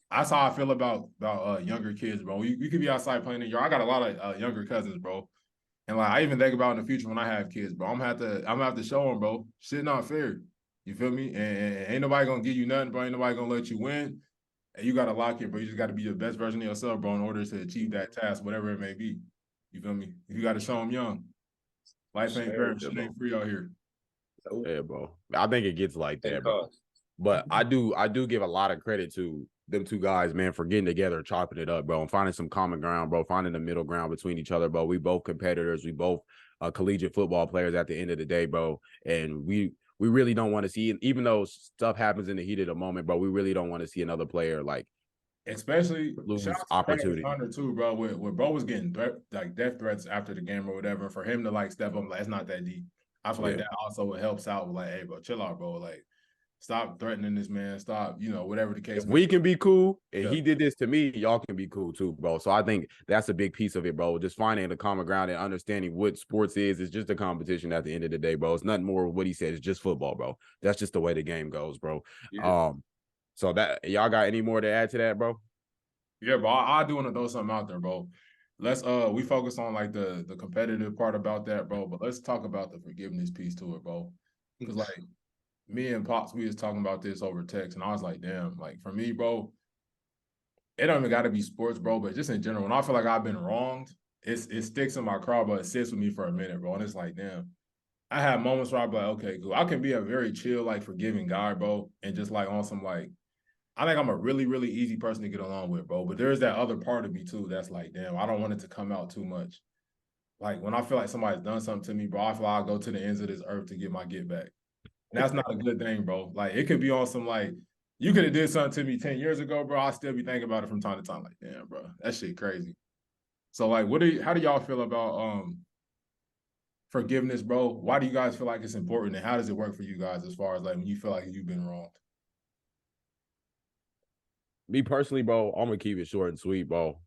[SPEAKER 4] that's how I feel about younger kids, bro. We could be outside playing in the yard. I got a lot of younger cousins, bro. And like I even think about in the future when I have kids, bro. I'm gonna have to show them, bro. Shit not fair. You feel me? And ain't nobody gonna give you nothing, bro. Ain't nobody gonna let you win. And you gotta lock it, bro. You just gotta be the best version of yourself, bro, in order to achieve that task, whatever it may be. You feel me? You gotta show them young. Life ain't fair. Shit ain't free out here.
[SPEAKER 5] Yeah, bro. I think it gets like that, bro. But I do give a lot of credit to them two guys, man, for getting together, chopping it up, bro, and finding some common ground, bro, finding the middle ground between each other, bro. We both competitors. We both collegiate football players at the end of the day, bro. And we really don't want to see, even though stuff happens in the heat of the moment, bro, we really don't want to see another player like
[SPEAKER 4] especially
[SPEAKER 5] lose opportunity.
[SPEAKER 4] Too, bro. Where bro was getting death threats after the game or whatever, for him to like step up, like it's not that deep. I feel like that also helps out with like, hey, bro, chill out, bro. Like, stop threatening this man. Stop, whatever the case.
[SPEAKER 5] If we can be cool, and he did this to me, y'all can be cool too, bro. So I think that's a big piece of it, bro. Just finding the common ground and understanding what sports is. It's just a competition at the end of the day, bro. It's nothing more of what he said. It's just football, bro. That's just the way the game goes, bro. Yeah. So that y'all got any more to add to that, bro?
[SPEAKER 4] Yeah, bro. I do want to throw something out there, bro. Let's we focus on like the competitive part about that, bro. But let's talk about the forgiveness piece to it, bro. Because like me and Pops, we was talking about this over text, and I was like, damn, like for me, bro, it don't even got to be sports, bro, but just in general, when I feel like I've been wronged, it sticks in my craw, but it sits with me for a minute, bro. And it's like, damn, I have moments where I'm like, okay, cool. I can be a very chill, like forgiving guy, bro, and just like on some like, I think I'm a really, really easy person to get along with, bro. But there's that other part of me too that's like, damn, I don't want it to come out too much. Like when I feel like somebody's done something to me, bro, I feel like I'll go to the ends of this earth to get my get back. And that's not a good thing, bro. Like it could be on some like, you could have did something to me 10 years ago, bro. I'll still be thinking about it from time to time. Like, damn, bro, that shit crazy. So like, how do y'all feel about forgiveness, bro? Why do you guys feel like it's important, and how does it work for you guys as far as like when you feel like you've been wronged?
[SPEAKER 5] Me personally, bro, I'm gonna keep it short and sweet, bro.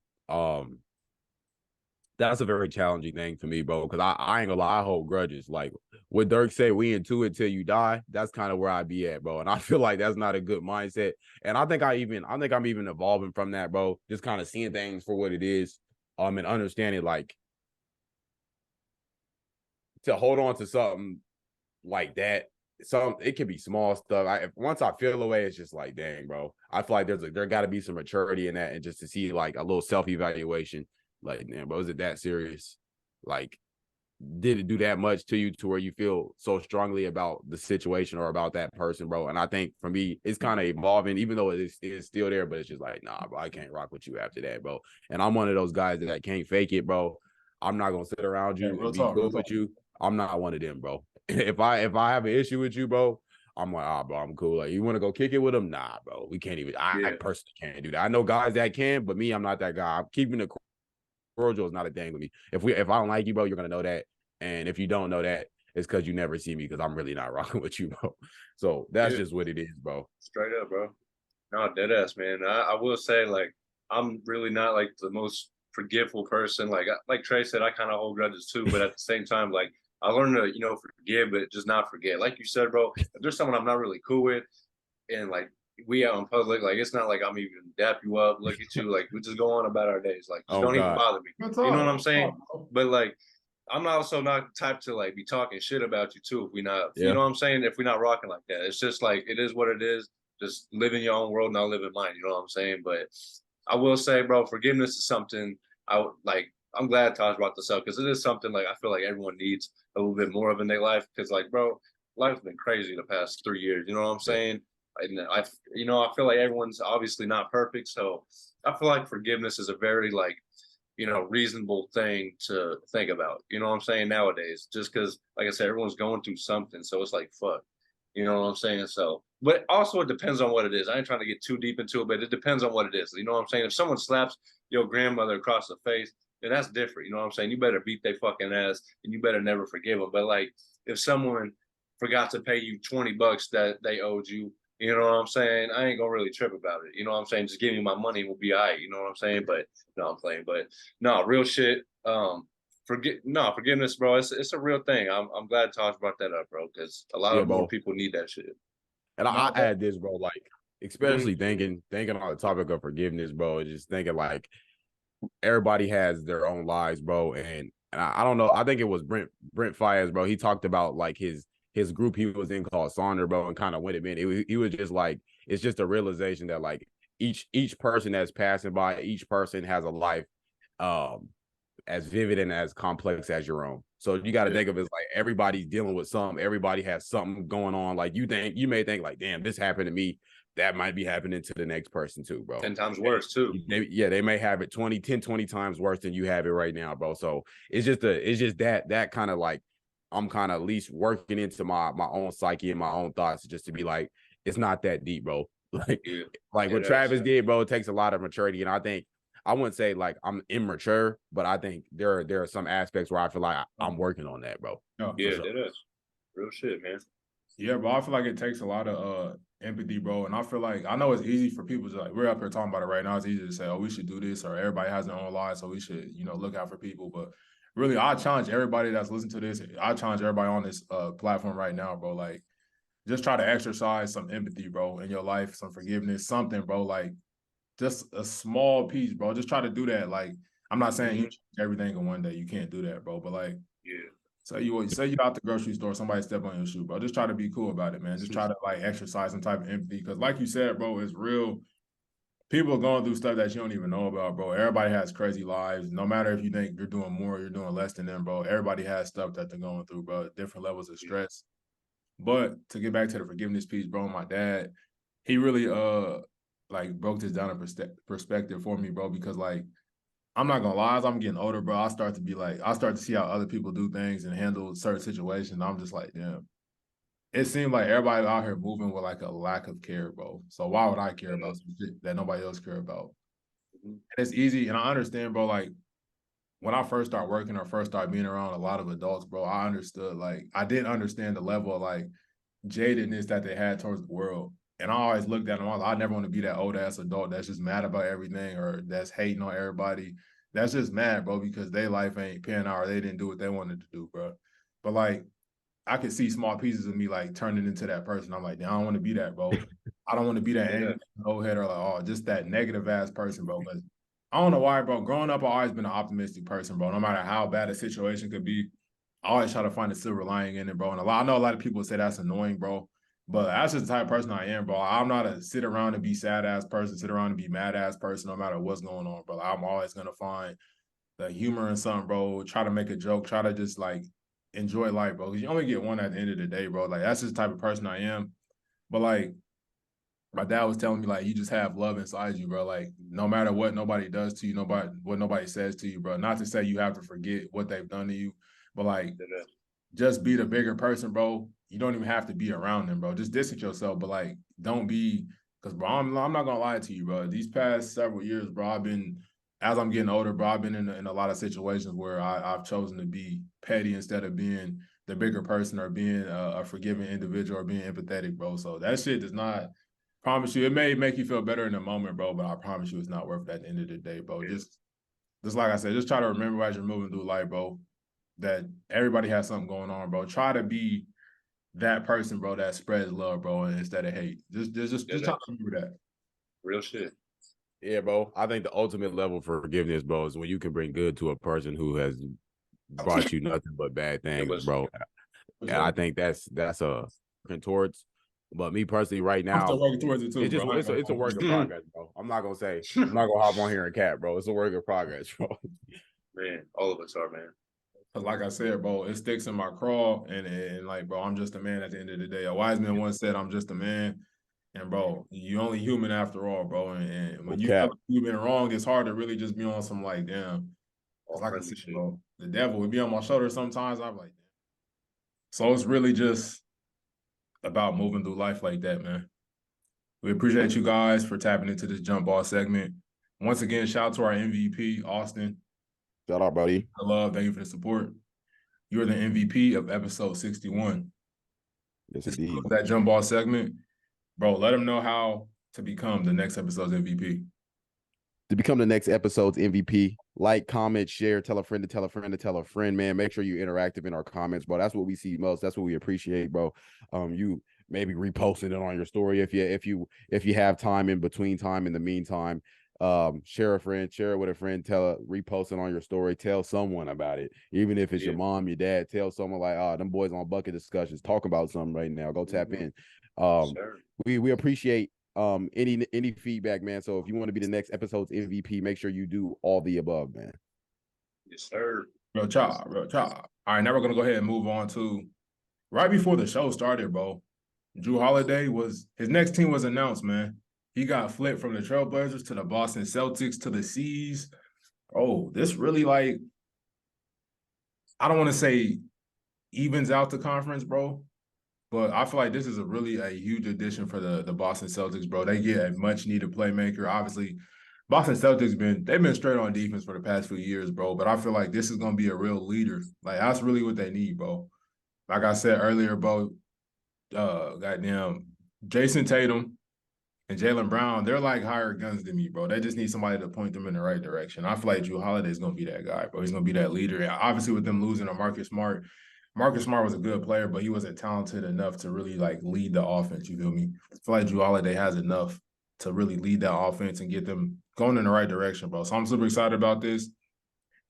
[SPEAKER 5] That's a very challenging thing for me, bro, because I ain't gonna lie, I hold grudges. Like what Dirk said, we into it till you die. That's kind of where I be at, bro. And I feel like that's not a good mindset. And I think I'm even evolving from that, bro. Just kind of seeing things for what it is, and understanding like to hold on to something like that. It can be small stuff. Once I feel away, it's just like, dang, bro. I feel like there got to be some maturity in that, and just to see like a little self-evaluation. Like, man, bro, is it that serious? Like, did it do that much to you to where you feel so strongly about the situation or about that person, bro? And I think for me, it's kind of evolving, even though it is still there, but it's just like, nah, bro, I can't rock with you after that, bro. And I'm one of those guys that can't fake it, bro. I'm not gonna sit around you and be cool with you. I'm not one of them, bro. If I have an issue with you, bro, I'm like, bro, I'm cool. Like, you want to go kick it with him? Nah, bro, we can't even. I personally can't do that. I know guys that can, but me, I'm not that guy. I'm keeping the cordial is not a thing with me. If I don't like you, bro, you're gonna know that. And if you don't know that, it's because you never see me, because I'm really not rocking with you, bro. So that's just what it is, bro.
[SPEAKER 6] Straight up, bro. No, deadass, man. I will say, like, I'm really not like the most forgiveful person. Like Trey said, I kind of hold grudges too, but at the same time, like, I learned to, forgive, but just not forget. Like you said, bro, if there's someone I'm not really cool with, and like we out in public, like it's not like I'm even dap you up, look at you, like we just go on about our days. Like, just don't even bother me. You know what I'm saying? But like, I'm also not the type to like be talking shit about you too if we not, you know what I'm saying? If we're not rocking like that. It's just like, it is what it is. Just live in your own world, not live in mine. You know what I'm saying? But I will say, bro, forgiveness is something I'm glad Tahj brought this up, because it is something like I feel like everyone needs a little bit more of in their life. Because like, bro, life's been crazy the past 3 years. You know what I'm saying? And I feel like everyone's obviously not perfect. So I feel like forgiveness is a very like, reasonable thing to think about. You know what I'm saying? Nowadays, just because, like I said, everyone's going through something. So it's like, fuck. You know what I'm saying? So, but also it depends on what it is. I ain't trying to get too deep into it, but it depends on what it is. You know what I'm saying? If someone slaps your grandmother across the face, then that's different. You know what I'm saying? You better beat their fucking ass, and you better never forgive them. But like, if someone forgot to pay you $20 that they owed you, you know what I'm saying? I ain't gonna really trip about it. You know what I'm saying? Just give me my money, we'll be all right. You know what I'm saying? But no, I'm playing. But no, real shit. Forgiveness, bro. It's a real thing. I'm glad Tahj brought that up, bro, because a lot
[SPEAKER 5] Yeah,
[SPEAKER 6] of more
[SPEAKER 5] bro.
[SPEAKER 6] people need that shit.
[SPEAKER 5] And I
[SPEAKER 4] No,
[SPEAKER 5] add this, bro, like, especially thinking on the topic of forgiveness, bro, just thinking like everybody has their own lives, bro. And I don't know. I think it was Brent Fayez, bro. He talked about like his group he was in called Sonder, bro, and kind of when it meant he was just like, it's just a realization that like each person that's passing by, each person has a life as vivid and as complex as your own. So you got to think of it as like everybody's dealing with something, everybody has something going on. Like you may think like, damn, this happened to me. That might be happening to the next person too, bro.
[SPEAKER 6] 10 times worse too.
[SPEAKER 5] They may have it 20 times worse than you have it right now, bro. So it's just that kind of like, I'm kind of at least working into my own psyche and my own thoughts just to be like, it's not that deep, bro. Like what Travis did, bro, it takes a lot of maturity. And I think, I wouldn't say like I'm immature, but I think there are some aspects where I feel like I'm working on that, bro.
[SPEAKER 6] Yeah, it is. Real shit, man.
[SPEAKER 4] Yeah, bro. I feel like it takes a lot of empathy, bro. And I feel like, I know it's easy for people to like, we're up here talking about it right now. It's easy to say, oh, we should do this, or everybody has their own lives, so we should, look out for people. But really, I challenge everybody that's listening to this. I challenge everybody on this platform right now, bro. Like, just try to exercise some empathy, bro, in your life, some forgiveness, something, bro. Like, just a small piece, bro. Just try to do that. Like, I'm not saying you change everything in one day. You can't do that, bro. But like, say you out the grocery store, somebody step on your shoe, bro. Just try to be cool about it, man. Just try to like exercise some type of empathy, because like you said, bro, it's real. People are going through stuff that you don't even know about, bro. Everybody has crazy lives. No matter if you think you're doing more, or you're doing less than them, bro. Everybody has stuff that they're going through, bro. Different levels of stress. But to get back to the forgiveness piece, bro, my dad, he really like broke this down in perspective for me, bro, because like, I'm not gonna lie, as I'm getting older, bro, I start to see how other people do things and handle certain situations. I'm just like, damn. It seems like everybody out here moving with like a lack of care, bro. So why would I care about some shit that nobody else care about? And it's easy, and I understand, bro. Like, when I first started working or first started being around a lot of adults, bro, I understood, like, I didn't understand the level of like jadedness that they had towards the world. And I always looked at them, I never want to be that old ass adult that's just mad about everything, or that's hating on everybody. That's just mad, bro, because their life ain't panning out, or they didn't do what they wanted to do, bro. But like, I could see small pieces of me like turning into that person. I'm like, I don't want to be that, bro. I don't want to be that angry old head, or like, oh, just that negative ass person, bro. But I don't know why, bro. Growing up, I've always been an optimistic person, bro. No matter how bad a situation could be, I always try to find a silver lining in it, bro. And I know a lot of people say that's annoying, bro. But that's just the type of person I am, bro. I'm not a sit around and be sad ass person, sit around and be mad ass person, no matter what's going on, bro. I'm always gonna find the humor in something, bro. Try to make a joke, try to just like enjoy life, bro. Because you only get one at the end of the day, bro. Like, that's just the type of person I am. But like, my dad was telling me, like, you just have love inside you, bro. Like, no matter what nobody does to you, what nobody says to you, bro. Not to say you have to forget what they've done to you, but like, just be the bigger person, bro. You don't even have to be around them, bro. Just distance yourself, but like, don't be, because bro, I'm not gonna lie to you, bro. These past several years, bro, as I'm getting older, bro, I've been in a lot of situations where I've chosen to be petty instead of being the bigger person, or being a forgiving individual, or being empathetic, bro. So that shit does not, promise you, it may make you feel better in the moment, bro, but I promise you it's not worth it at the end of the day, bro. Just like I said, just try to remember as you're moving through life, bro, that everybody has something going on, bro. Try to be that person, bro, that spreads love, bro, instead of hate. Just try to remember that.
[SPEAKER 6] Real shit.
[SPEAKER 5] Yeah, bro. I think the ultimate level for forgiveness, bro, is when you can bring good to a person who has brought you nothing but bad things, bro. And I think that's a towards. But me personally, right now,
[SPEAKER 4] I'm still working towards it too, bro.
[SPEAKER 5] It's a work in progress, bro. I'm not gonna hop on here and cap, bro. It's a work in progress, bro.
[SPEAKER 6] Man, all of us are, man.
[SPEAKER 4] Like I said, bro, it sticks in my craw, and like, bro, I'm just a man at the end of the day. A wise man once said, "I'm just a man," and bro, you only human after all, bro. And when you've been wrong, it's hard to really just be on some like, damn. Like I said, bro, the devil would be on my shoulder sometimes. I'm like, damn. So it's really just about moving through life like that, man. We appreciate you guys for tapping into this jump ball segment. Once again, shout out to our MVP, Austin.
[SPEAKER 5] Shout out, buddy.
[SPEAKER 4] I love. Thank you for the support. You're the MVP of episode 61.
[SPEAKER 5] Yes, indeed.
[SPEAKER 4] That jump ball segment. Bro, let them know how to become the next episode's MVP.
[SPEAKER 5] To become the next episode's MVP, like, comment, share, tell a friend to tell a friend to tell a friend, man. Make sure you're interactive in our comments, bro. That's what we see most. That's what we appreciate, bro. You maybe reposting it on your story if you have time in between time in the meantime. Share it with a friend, repost it on your story, tell someone about it, even if it's your mom, your dad. Tell someone like, them boys on bucket discussions talk about something right now. Go tap in. We appreciate any feedback, man. So if you want to be the next episode's MVP, make sure you do all the above, man.
[SPEAKER 6] Yes, sir.
[SPEAKER 4] Real talk. All right, now we're gonna go ahead and move on to right before the show started, bro. Jrue Holiday his next team was announced, man. He got flipped from the Trailblazers to the Boston Celtics to the C's. Oh, this really, like, I don't want to say evens out the conference, bro, but I feel like this is a huge addition for the Boston Celtics, bro. They get a much needed playmaker. Obviously, Boston Celtics they've been straight on defense for the past few years, bro. But I feel like this is gonna be a real leader. Like, that's really what they need, bro. Like I said earlier, bro, goddamn Jason Tatum and Jaylen Brown, they're like hired guns to me, bro. They just need somebody to point them in the right direction. I feel like Jrue Holiday is gonna be that guy, bro. He's gonna be that leader. And obviously, with them losing to Marcus Smart was a good player, but he wasn't talented enough to really, like, lead the offense. You feel me? I feel like Jrue Holiday has enough to really lead that offense and get them going in the right direction, bro. So I'm super excited about this.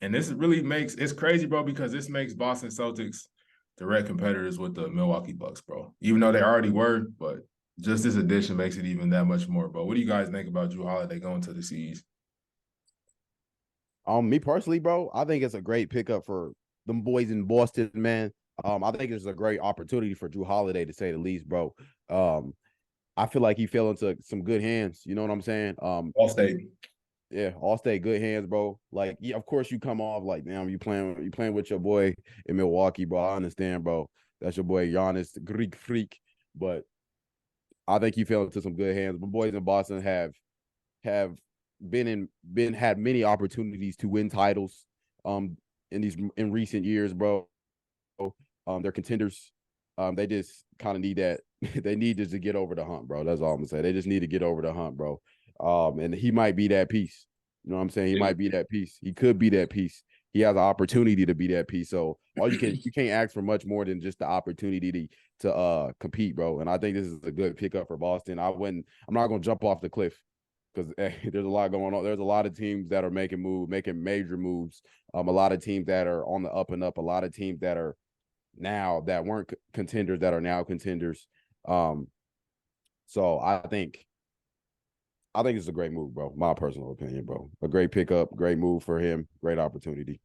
[SPEAKER 4] And this really it's crazy, bro, because this makes Boston Celtics direct competitors with the Milwaukee Bucks, bro. Even though they already were, but just this addition makes it even that much more, bro. What do you guys think about Jrue Holiday going to the C's?
[SPEAKER 5] Me personally, bro, I think it's a great pickup for them boys in Boston, man. I think it's a great opportunity for Jrue Holiday, to say the least, bro. I feel like he fell into some good hands. You know what I'm saying?
[SPEAKER 4] All-State.
[SPEAKER 5] Yeah, All-State, good hands, bro. Like, yeah, of course you come off like, damn, you playing with your boy in Milwaukee, bro. I understand, bro. That's your boy Giannis, the Greek freak. But I think he fell into some good hands. But boys in Boston have had many opportunities to win titles in recent years, bro. They're contenders. They just kind of need that. They need just to get over the hump, bro. That's all I'm gonna say. They just need to get over the hump, bro. And he might be that piece. You know what I'm saying? He might be that piece. He could be that piece. He has an opportunity to be that piece. So you can't ask for much more than just the opportunity to compete, bro. And I think this is a good pickup for Boston. I'm not gonna jump off the cliff, because there's a lot going on. There's a lot of teams that are making major moves. A lot of teams that are on the up and up. A lot of teams that are now that weren't contenders that are now contenders. So I think it's a great move, bro. My personal opinion, bro. A great pickup, great move for him, great opportunity.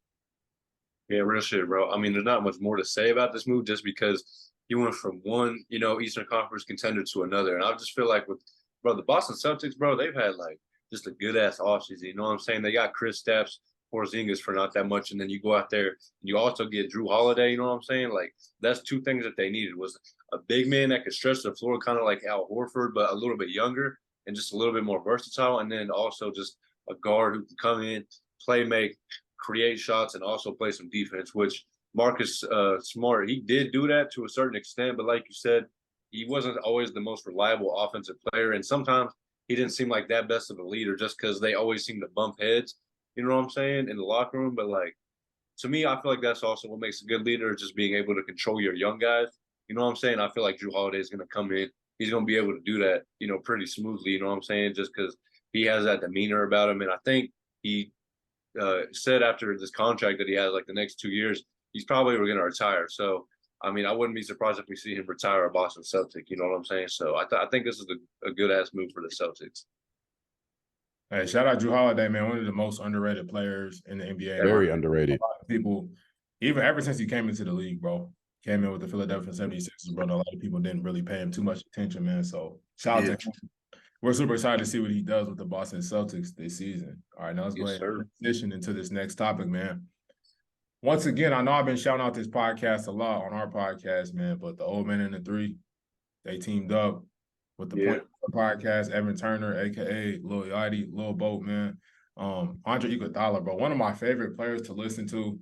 [SPEAKER 6] Yeah, real shit, bro. I mean, there's not much more to say about this move, just because he went from one, Eastern Conference contender to another. And I just feel like the Boston Celtics, bro, they've had like just a good ass offseason. You know what I'm saying? They got Kristaps Porzingis for not that much, and then you go out there and you also get Jrue Holiday. You know what I'm saying? Like, that's two things that they needed, was a big man that could stretch the floor, kind of like Al Horford, but a little bit younger and just a little bit more versatile, and then also just a guard who can come in, play make, create shots, and also play some defense, which Marcus Smart, he did do that to a certain extent, but like you said, he wasn't always the most reliable offensive player, and sometimes he didn't seem like that best of a leader just because they always seem to bump heads, you know what I'm saying, in the locker room. But, like, to me, I feel like that's also what makes a good leader, just being able to control your young guys. You know what I'm saying? I feel like Jrue Holiday is going to come in. He's going to be able to do that, pretty smoothly, you know what I'm saying, just because he has that demeanor about him. And I think he said after this contract that he has, like, the next 2 years, he's probably going to retire. So, I mean, I wouldn't be surprised if we see him retire a Boston Celtic, you know what I'm saying? So I think this is a good-ass move for the Celtics.
[SPEAKER 4] Hey, shout out Jrue Holiday, man. One of the most underrated players in the NBA.
[SPEAKER 5] Very underrated.
[SPEAKER 4] A lot of people, even ever since he came into the league, bro, came in with the Philadelphia 76ers, bro. A lot of people didn't really pay him too much attention, man. So shout out to him. We're super excited to see what he does with the Boston Celtics this season. All right, now let's go ahead and transition into this next topic, man. Once again, I know I've been shouting out this podcast a lot on our podcast, man, but the Old Man and the Three, they teamed up with the Point Podcast, Evan Turner, a.k.a. Lil Yachty, Lil Boat, man. Andre Iguodala, bro, one of my favorite players to listen to.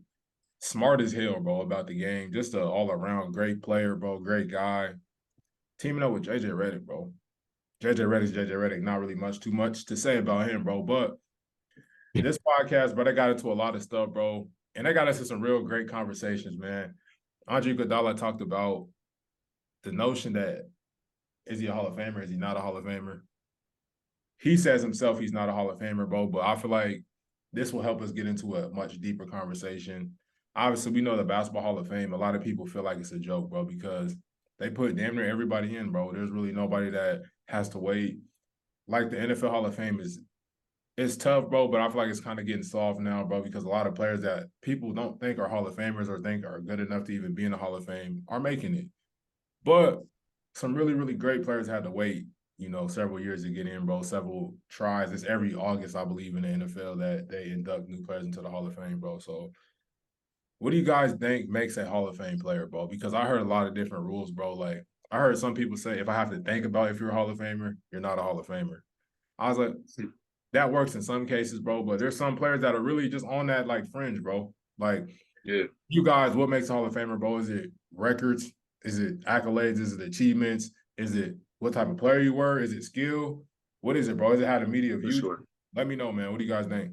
[SPEAKER 4] Smart as hell, bro, about the game. Just an all-around great player, bro, great guy. Teaming up with J.J. Redick, bro. JJ Redick's JJ Redick. Not really too much to say about him, bro. But this podcast, bro, they got into a lot of stuff, bro. And they got into some real great conversations, man. Andre Iguodala talked about the notion that is he a Hall of Famer? Is he not a Hall of Famer? He says himself he's not a Hall of Famer, bro, but I feel like this will help us get into a much deeper conversation. Obviously, we know the Basketball Hall of Fame. A lot of people feel like it's a joke, bro, because they put damn near everybody in, bro. There's really nobody that has to wait. Like the NFL Hall of Fame it's tough, bro, but I feel like it's kind of getting soft now, bro, because a lot of players that people don't think are Hall of Famers or think are good enough to even be in the Hall of Fame are making it. But some really, really great players had to wait, several years to get in, bro, several tries. It's every August, I believe, in the NFL that they induct new players into the Hall of Fame, bro. So what do you guys think makes a Hall of Fame player, bro? Because I heard a lot of different rules, bro. Like, I heard some people say if I have to think about if you're a Hall of Famer, you're not a Hall of Famer. I was like, that works in some cases, bro, but there's some players that are really just on that, like, fringe, bro. Like, you guys, what makes a Hall of Famer, bro? Is it records? Is it accolades? Is it achievements? Is it what type of player you were? Is it skill? What is it, bro? Is it how the media views?
[SPEAKER 6] Sure.
[SPEAKER 4] Let me know, man. What do you guys think?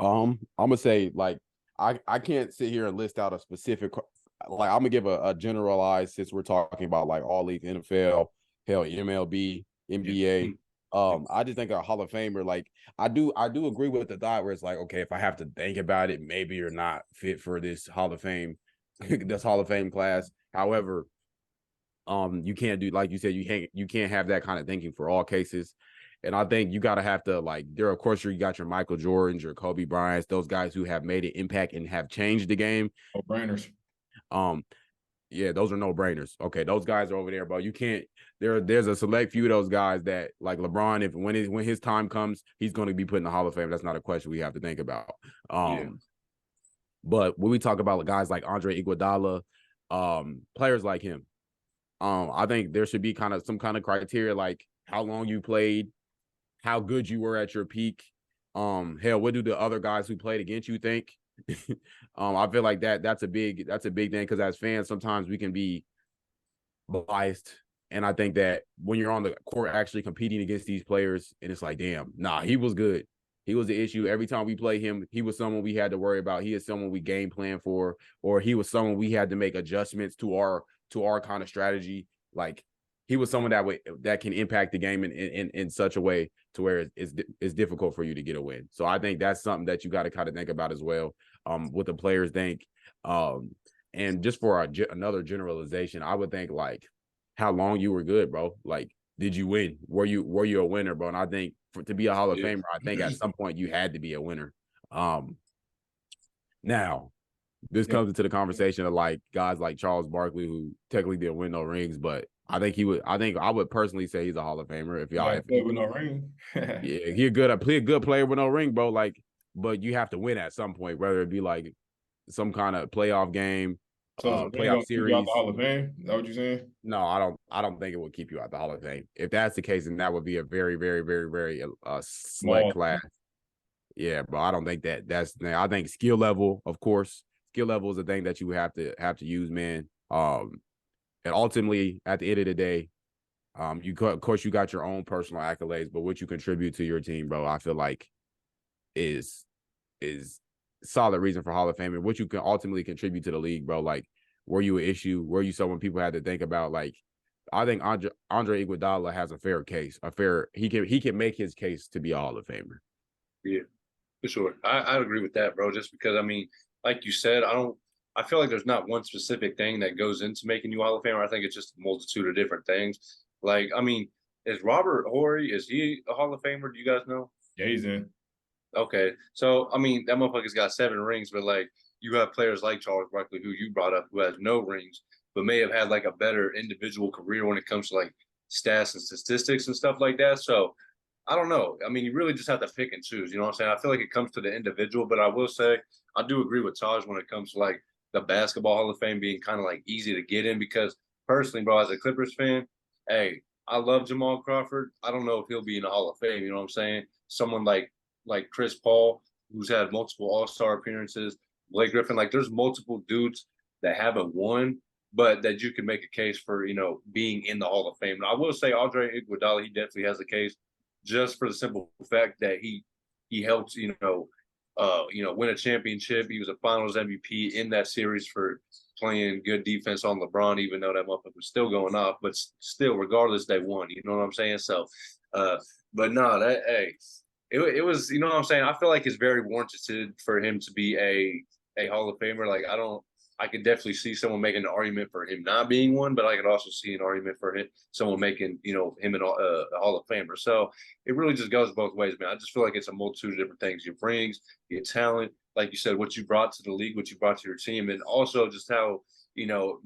[SPEAKER 5] I'm gonna say, like, I can't sit here and list out a specific, like, I'm gonna give a generalized, since we're talking about like all league, NFL, hell, MLB, NBA. I just think a Hall of Famer, like, I do agree with the thought where it's like, okay, if I have to think about it, maybe you're not fit for this Hall of Fame, this Hall of Fame class. However, you can't do, like you said, you can't have that kind of thinking for all cases. And I think you gotta have to, like, there, of course, you got your Michael Jordans, your Kobe Bryants, those guys who have made an impact and have changed the game.
[SPEAKER 4] No-brainers.
[SPEAKER 5] Yeah, those are no-brainers. Okay, those guys are over there, bro. You can't. There's a select few of those guys that, like LeBron, when his time comes, he's going to be put in the Hall of Fame. That's not a question we have to think about. But when we talk about guys like Andre Iguodala, players like him, I think there should be some kind of criteria, like how long you played, how good you were at your peak. Hell, what do the other guys who played against you think? I feel like that's a big thing, because as fans, sometimes we can be biased. And I think that when you're on the court actually competing against these players, and it's like, damn, nah, he was good. He was the issue. Every time we play him, he was someone we had to worry about. He is someone we game plan for, or he was someone we had to make adjustments to our kind of strategy. Like, he was someone that can impact the game in such a way to where it's difficult for you to get a win. So I think that's something that you got to kind of think about as well. What the players think. And just for another generalization, I would think, like, how long you were good, bro. Like, did you win? Were you a winner, bro? And I think to be a Hall of Famer, I think at some point you had to be a winner. Now, this comes into the conversation of, like, guys like Charles Barkley, who technically didn't win no rings, but I think I would personally say he's a Hall of Famer. If y'all
[SPEAKER 4] play with no ring.
[SPEAKER 5] Yeah, he a good player with no ring, bro. Like, but you have to win at some point, whether it be like some kind of playoff game,
[SPEAKER 4] So
[SPEAKER 5] playoff series.
[SPEAKER 4] You out the Hall of Fame? Is that what you're saying?
[SPEAKER 5] No, I don't think it will keep you out the Hall of Fame. If that's the case, then that would be a very, very, very, very select class. Yeah, bro. I don't think that's. I think skill level, of course, skill level is a thing that you have to use, man. And ultimately, at the end of the day, of course you got your own personal accolades, but what you contribute to your team, bro, I feel like is solid reason for Hall of Fame, and what you can ultimately contribute to the league, bro. Like, were you an issue? Were you someone people had to think about? Like, I think Andre Iguodala has a fair case. He can make his case to be a Hall of Famer.
[SPEAKER 6] Yeah, for sure. I agree with that, bro. Just because, I mean, like you said, I feel like there's not one specific thing that goes into making you a Hall of Famer. I think it's just a multitude of different things. Like, I mean, is Robert Horry, is he a Hall of Famer? Do you guys know?
[SPEAKER 4] Yeah, he's in.
[SPEAKER 6] Okay. So, I mean, that motherfucker's got 7 rings, but, like, you have players like Charles Barkley, who you brought up, who has no rings, but may have had, like, a better individual career when it comes to, like, stats and statistics and stuff like that. So, I don't know. I mean, you really just have to pick and choose. You know what I'm saying? I feel like it comes to the individual, but I will say I do agree with Tahj when it comes to, like, the Basketball Hall of Fame being kind of, like, easy to get in, because personally, bro, as a Clippers fan, hey, I love Jamal Crawford. I don't know if he'll be in the Hall of Fame. You know what I'm saying? Someone like Chris Paul, who's had multiple All-Star appearances, Blake Griffin. Like, there's multiple dudes that haven't won, but that you can make a case for, being in the Hall of Fame. And I will say Andre Iguodala, he definitely has a case just for the simple fact that he helped, win a championship. He was a Finals MVP in that series for playing good defense on LeBron, even though that motherfucker was still going off. But still, regardless, they won. You know what I'm saying? So, but no, it was. You know what I'm saying? I feel like it's very warranted for him to be a Hall of Famer. Like I could definitely see someone making an argument for him not being one, but I could also see an argument for someone making, him a Hall of Famer. So it really just goes both ways, man. I just feel like it's a multitude of different things. Your brings, your talent, like you said, what you brought to the league, what you brought to your team, and also just how, your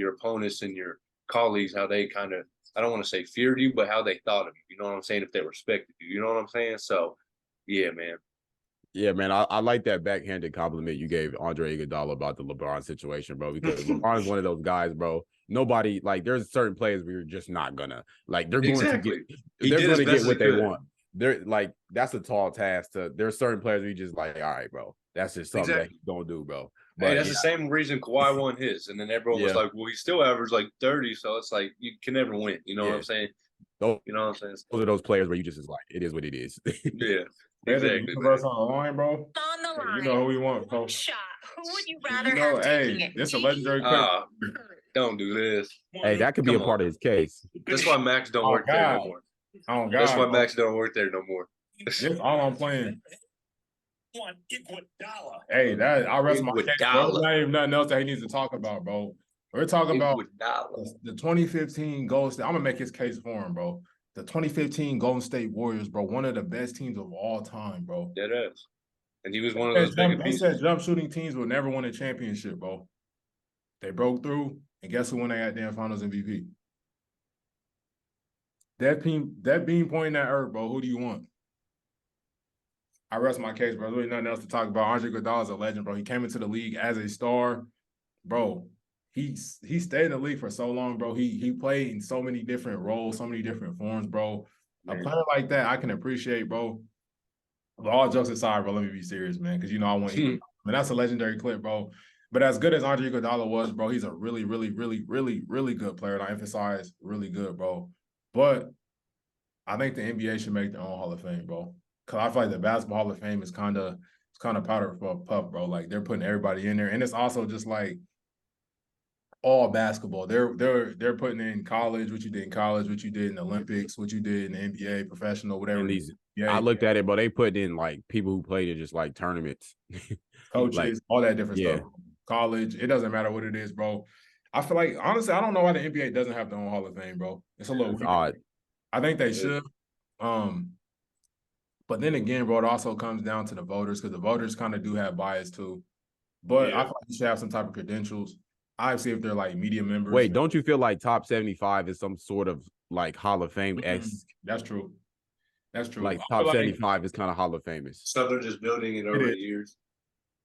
[SPEAKER 6] opponents and your colleagues, how they kind of, I don't want to say feared you, but how they thought of you. You know what I'm saying? If they respected you, you know what I'm saying? So, yeah, man.
[SPEAKER 5] Yeah, man, I like that backhanded compliment you gave Andre Iguodala about the LeBron situation, bro, because LeBron is one of those guys, bro. Nobody, like, there's certain players where you're just not gonna, like, they're going to get what they want. They're like, that's a tall task. There's certain players where you just like, all right, bro, that's just something that you don't do, bro.
[SPEAKER 6] But hey, that's the same reason Kawhi won his, and then everyone was like, well, he still averaged like 30, so it's like you can never win. You know what I'm saying? You know what I'm saying?
[SPEAKER 5] Those are those players where you just is like, it is what it is.
[SPEAKER 6] Yeah.
[SPEAKER 4] Exactly. Universe on the line, bro.
[SPEAKER 3] On the line.
[SPEAKER 4] You know who we want, coach.
[SPEAKER 3] Shot. Who would you rather have taking it?
[SPEAKER 4] This is a legendary clip.
[SPEAKER 6] Don't do this.
[SPEAKER 5] Hey, that could be a part of his case.
[SPEAKER 6] That's why Max don't work there no more.
[SPEAKER 4] Oh, God.
[SPEAKER 6] That's why Max don't work there no more.
[SPEAKER 4] That's all I'm playing. Hey, I rest my case. There's not even nothing else that he needs to talk about, bro. We're talking about the 2015 Golden State. I'm going to make his case for him, bro. The 2015 Golden State Warriors, bro, one of the best teams of all time, bro.
[SPEAKER 6] That is. And he was one of those
[SPEAKER 4] They said jump shooting teams will never win a championship, bro. They broke through, and guess who won that damn Finals MVP? That beam pointing at earth, bro. Who do you want? I rest my case, bro. There's really nothing else to talk about. Andre Iguodala is a legend, bro. He came into the league as a star, bro. He stayed in the league for so long, bro. He played in so many different roles, so many different forms, bro. Man. A player like that, I can appreciate, bro. But all jokes aside, bro, let me be serious, man, because I want you. I mean, that's a legendary clip, bro. But as good as Andre Iguodala was, bro, he's a really, really, really, really, really good player. And I emphasize really good, bro. But I think the NBA should make their own Hall of Fame, bro. Because I feel like the Basketball Hall of Fame is kind of powder for a puff, bro. Like, they're putting everybody in there. And it's also just like all basketball. They're putting in college, what you did in college, what you did in the Olympics, what you did in the NBA, professional, whatever.
[SPEAKER 5] I looked at it, but they put in like people who played in just like tournaments.
[SPEAKER 4] Coaches, like, all that different stuff. College, it doesn't matter what it is, bro. I feel like, honestly, I don't know why the NBA doesn't have their own Hall of Fame, bro. It's a little odd. I think they should. But then again, bro, it also comes down to the voters, because the voters kind of do have bias too. But I feel like you should have some type of credentials. Obviously, if they're like media members.
[SPEAKER 5] Wait, don't you feel like top 75 is some sort of like Hall of Fame-esque?
[SPEAKER 4] That's true. That's true.
[SPEAKER 5] Like top 75 is kind of Hall of Famous.
[SPEAKER 6] So they're just building it over the years.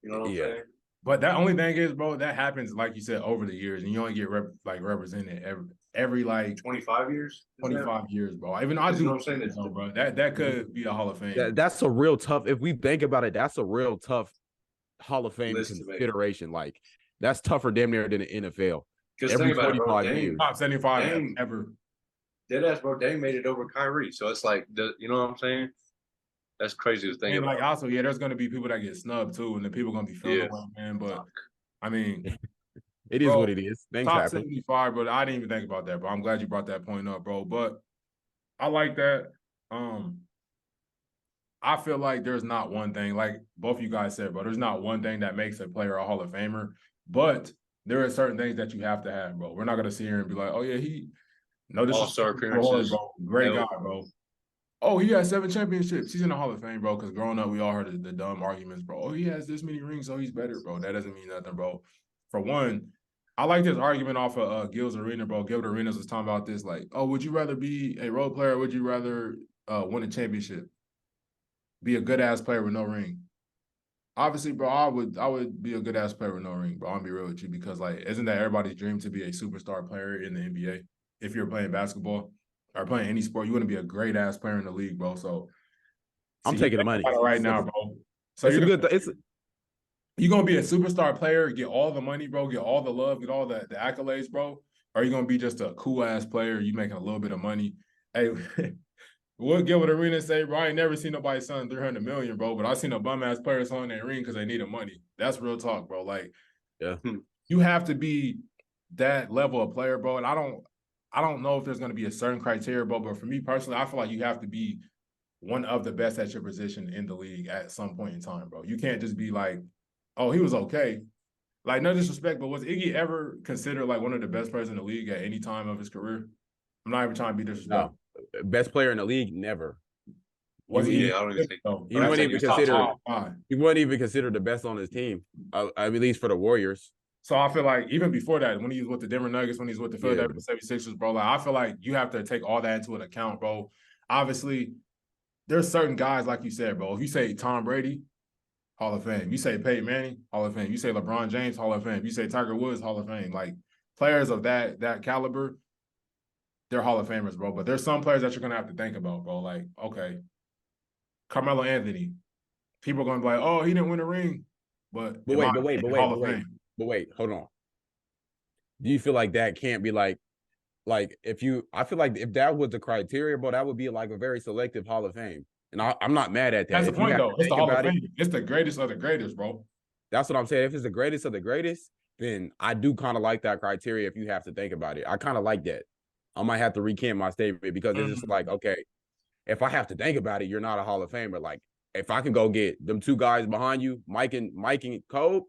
[SPEAKER 6] You know what I'm saying?
[SPEAKER 4] But that only thing is, bro, that happens, like you said, over the years, and you only get represented every like
[SPEAKER 6] 25 years.
[SPEAKER 4] 25 years, bro. Even I do.
[SPEAKER 6] What I'm saying,
[SPEAKER 4] bro. That could be a Hall of Fame.
[SPEAKER 5] That's a real tough. If we think about it, that's a real tough Hall of Fame consideration. Like, that's tougher damn near than the NFL.
[SPEAKER 6] Every 45
[SPEAKER 4] years. Top 75 ever.
[SPEAKER 6] Deadass, bro. Dame made it over Kyrie, so it's like, you know what I'm saying? That's crazy to think.
[SPEAKER 4] And like, also, there's going to be people that get snubbed too, and the people going to be feeling away, man. But I mean,
[SPEAKER 5] it is what it is. Things
[SPEAKER 4] top
[SPEAKER 5] happen.
[SPEAKER 4] 75, bro. I didn't even think about that, bro. I'm glad you brought that point up, bro. But I like that. I feel like there's not one thing, like both you guys said, bro. There's not one thing that makes a player a Hall of Famer, but there are certain things that you have to have, bro. We're not gonna sit here and be like, oh yeah,
[SPEAKER 6] all-star appearances,
[SPEAKER 4] bro. Great guy, bro. Oh, he has 7 championships. He's in the Hall of Fame, bro. Because growing up, we all heard the dumb arguments, bro. Oh, he has this many rings, so he's better, bro. That doesn't mean nothing, bro. For one, I like this argument off of Gil's Arena, bro. Gil Arenas was talking about this, like, oh, would you rather be a role player or would you rather win a championship? Be a good-ass player with no ring. Obviously, bro, I would be a good-ass player with no ring, bro. I'll be real with you because, like, isn't that everybody's dream to be a superstar player in the NBA? If you're playing basketball or playing any sport, you want to be a great-ass player in the league, bro. So
[SPEAKER 5] I'm taking the money
[SPEAKER 4] right now, bro. So
[SPEAKER 5] it's a good.
[SPEAKER 4] You gonna be a superstar player, get all the money, bro, get all the love, get all the accolades, bro? Or are you gonna be just a cool ass player? You making a little bit of money? Hey, what Gilbert Arena say, bro? I ain't never seen nobody selling 300 million, bro. But I seen a bum ass player selling their ring because they needed money. That's real talk, bro. Like,
[SPEAKER 5] Yeah,
[SPEAKER 4] you have to be that level of player, bro. And I don't know if there's gonna be a certain criteria, bro. But for me personally, I feel like you have to be one of the best at your position in the league at some point in time, bro. You can't just be like, oh, he was okay. Like, no disrespect, but was Iggy ever considered like one of the best players in the league at any time of his career? I'm not even trying to be disrespectful.
[SPEAKER 5] no, best player in the league, never.
[SPEAKER 4] Was he?
[SPEAKER 6] Yeah, I don't even think
[SPEAKER 4] so.
[SPEAKER 5] He wasn't even considered.
[SPEAKER 4] Top.
[SPEAKER 5] He wasn't even considered the best on his team, at least for the Warriors.
[SPEAKER 4] So I feel like even before that, when he was with the Denver Nuggets, when he was with the Philadelphia 76ers, bro, like I feel like you have to take all that into account, bro. Obviously, there's certain guys, like you said, bro. If you say Tom Brady, Hall of Fame. You say Peyton Manning, Hall of Fame. You say LeBron James, Hall of Fame. You say Tiger Woods, Hall of Fame. Like, players of that caliber, they're Hall of Famers, bro. But there's some players that you're gonna have to think about, bro. Like, okay, Carmelo Anthony. People are gonna be like, oh, he didn't win a ring. But wait,
[SPEAKER 5] hold on. Do you feel like that can't be like if you? I feel like if that was the criteria, bro, that would be like a very selective Hall of Fame. And I'm not mad at that.
[SPEAKER 4] That's the point, though. It's the Hall of Fame.
[SPEAKER 5] It,
[SPEAKER 4] it's the greatest of the greatest, bro.
[SPEAKER 5] That's what I'm saying. If it's the greatest of the greatest, then I do kind of like that criteria if you have to think about it. I kind of like that. I might have to recant my statement because it's just like, okay, if I have to think about it, you're not a Hall of Famer. Like, if I can go get them two guys behind you, Mike and Kobe,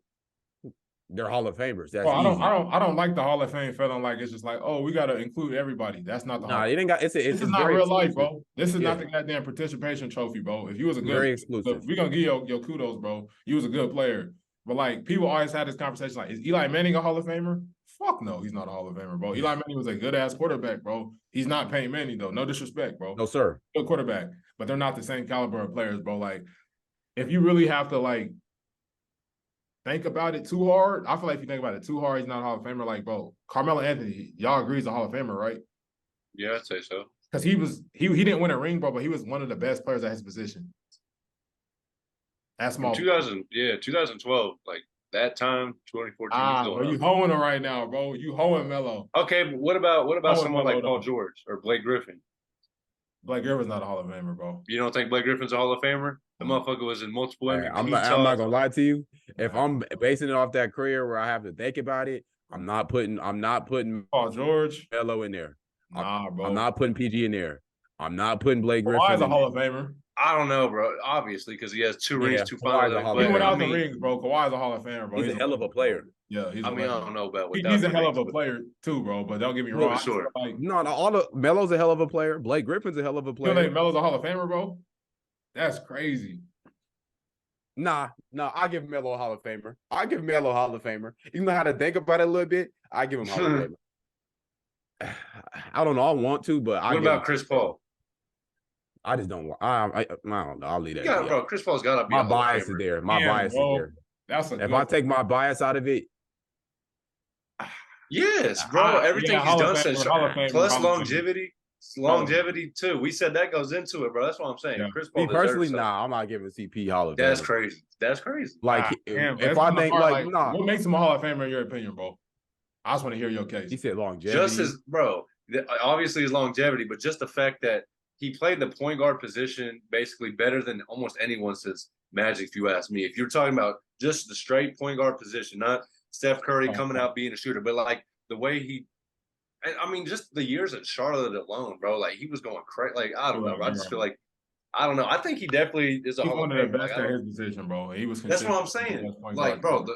[SPEAKER 5] they're Hall of Famers. That's
[SPEAKER 4] I
[SPEAKER 5] easy.
[SPEAKER 4] don't like the Hall of Fame feeling like it's just like, oh, we gotta include everybody. That's not the Hall.
[SPEAKER 5] It ain't got. This is
[SPEAKER 4] not real life, bro. This is not
[SPEAKER 5] Yeah.
[SPEAKER 4] the goddamn participation trophy, bro. If you was a good,
[SPEAKER 5] Very exclusive.
[SPEAKER 4] We're gonna give you your kudos, bro. You was a good player. But like, people always had this conversation like, is Eli Manning a Hall of Famer? Fuck no, he's not a Hall of Famer, bro. Eli Manning was a good ass quarterback, bro. He's not Peyton Manning though. No disrespect, bro.
[SPEAKER 5] No, sir.
[SPEAKER 4] Good quarterback, but they're not the same caliber of players, bro. Like, if you really have to like think about it too hard, I feel like if you think about it too hard, he's not a Hall of Famer. Like, bro, Carmelo Anthony, y'all agree he's a Hall of Famer, right?
[SPEAKER 6] Yeah, I'd say so.
[SPEAKER 4] Because he didn't win a ring, bro, but he was one of the best players at his position. That's small.
[SPEAKER 6] 2012, like that time, 2014.
[SPEAKER 4] Bro, you hoeing him right now, bro. You hoeing Melo.
[SPEAKER 6] Okay, but what about someone like Paul George or Blake Griffin?
[SPEAKER 4] Blake Griffin's not a Hall of Famer, bro.
[SPEAKER 6] You don't think Blake Griffin's a Hall of Famer? The motherfucker was in multiple MVP.
[SPEAKER 5] I'm not gonna lie to you. If I'm basing it off that career where I have to think about it, I'm not putting
[SPEAKER 4] Paul George,
[SPEAKER 5] Melo in there.
[SPEAKER 4] Nah, bro.
[SPEAKER 5] I'm not putting PG in there. I'm not putting Blake Griffin.
[SPEAKER 4] Why is a Hall of Famer?
[SPEAKER 6] I don't know, bro. Obviously, because he has two rings, two finals.
[SPEAKER 4] He went out the rings, bro. Kawhi's a Hall of Famer, bro.
[SPEAKER 5] He's a hell of a player.
[SPEAKER 4] Yeah,
[SPEAKER 6] I don't know about what
[SPEAKER 4] he's a hell of a player too, bro. But don't get me wrong.
[SPEAKER 6] Sure.
[SPEAKER 5] Melo's a hell of a player. Blake Griffin's a hell of a player.
[SPEAKER 4] You think Melo's a Hall of Famer, bro? That's crazy.
[SPEAKER 5] Nah, I give Melo a Hall of Famer. I give Melo a Hall of Famer. You know how to think about it a little bit. I give him Hall of Famer. I don't know. I want to, but
[SPEAKER 6] what about Chris Paul?
[SPEAKER 5] I just don't want. I don't know. I'll leave that.
[SPEAKER 6] Bro. Chris Paul's got to be.
[SPEAKER 5] My bias is there. My bias is there. If I take my bias out of it.
[SPEAKER 6] Yes, bro. Everything he's done since plus longevity too. We said that goes into it, bro. That's what I'm saying.
[SPEAKER 5] Yeah.
[SPEAKER 6] Chris Paul.
[SPEAKER 5] Me personally, I'm not giving CP Hall of Famer.
[SPEAKER 6] That's crazy. That's crazy.
[SPEAKER 5] Like, if I think
[SPEAKER 4] what makes him a Hall of Famer in your opinion, bro? I just want to hear your case.
[SPEAKER 5] He said longevity.
[SPEAKER 6] Just as, bro, obviously his longevity, but just the fact that he played the point guard position basically better than almost anyone since Magic, if you ask me. If you're talking about just the straight point guard position, not Steph Curry coming out being a shooter, but like the way just the years at Charlotte alone, bro, like he was going crazy. Like, I don't know, bro. I just feel like, I don't know. I think he definitely is a Hall of Famer.
[SPEAKER 4] He's one of the best at his position, bro. He was.
[SPEAKER 6] That's what I'm saying. Like, bro,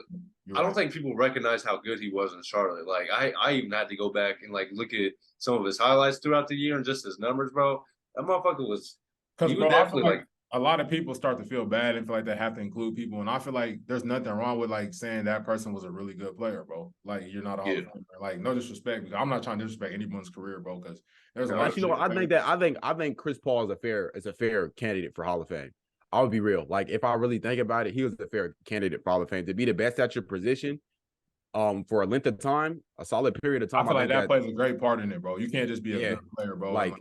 [SPEAKER 6] I don't think people recognize how good he was in Charlotte. Like, I even had to go back and like look at some of his highlights throughout the year and just his numbers, bro. That motherfucker was. Because definitely like
[SPEAKER 4] a lot of people start to feel bad and feel like they have to include people, and I feel like there's nothing wrong with like saying that person was a really good player, bro. Like, you're not a Hall of Famer. Like, no disrespect, because I'm not trying to disrespect anyone's career, bro. Because there's a lot.
[SPEAKER 5] I think Chris Paul is a fair candidate for Hall of Fame. I would be real. Like, if I really think about it, he was a fair candidate for Hall of Fame. To be the best at your position, for a length of time, a solid period of time.
[SPEAKER 4] I feel like that plays a great part in it, bro. You can't just be a good player, bro. Like,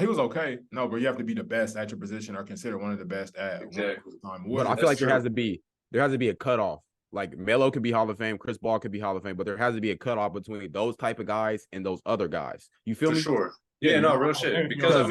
[SPEAKER 4] he was okay. No, but you have to be the best at your position or considered one of the best at
[SPEAKER 6] exactly.
[SPEAKER 4] Time.
[SPEAKER 5] But I feel like there has to be a cutoff. Like Melo could be Hall of Fame, Chris Paul could be Hall of Fame, but there has to be a cutoff between those type of guys and those other guys. You feel
[SPEAKER 6] For
[SPEAKER 5] me?
[SPEAKER 6] sure. Yeah, no, real shit. Because I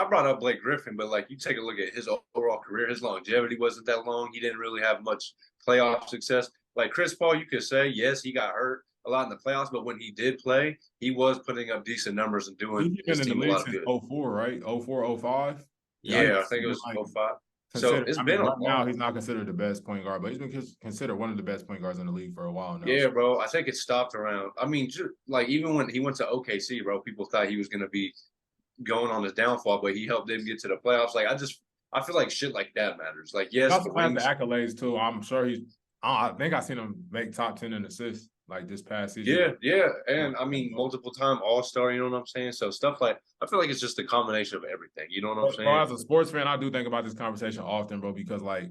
[SPEAKER 6] brought up Blake Griffin, but like you take a look at his overall career, his longevity wasn't that long. He didn't really have much playoff success. Like Chris Paul, you could say, yes, he got hurt a lot in the playoffs, but when he did play, he was putting up decent numbers and doing his team a lot of good.
[SPEAKER 4] 04, right? 04, 05?
[SPEAKER 6] Yeah, I think it was 05. So it's been
[SPEAKER 4] right now he's not considered the best point guard, but he's been considered one of the best point guards in the league for a while now.
[SPEAKER 6] Yeah, bro. I think it stopped around. I mean, like even when he went to OKC, bro, people thought he was going to be going on his downfall, but he helped them get to the playoffs. Like I feel like shit like that matters. Like yes,
[SPEAKER 4] he also has the accolades too. I'm sure I think I seen him make top 10 in assists like this past season.
[SPEAKER 6] Yeah, and I mean multiple time All-Star. You know what I'm saying? So stuff like I feel like it's just a combination of everything. You know what I'm saying?
[SPEAKER 4] Bro, as a sports fan, I do think about this conversation often, bro, because like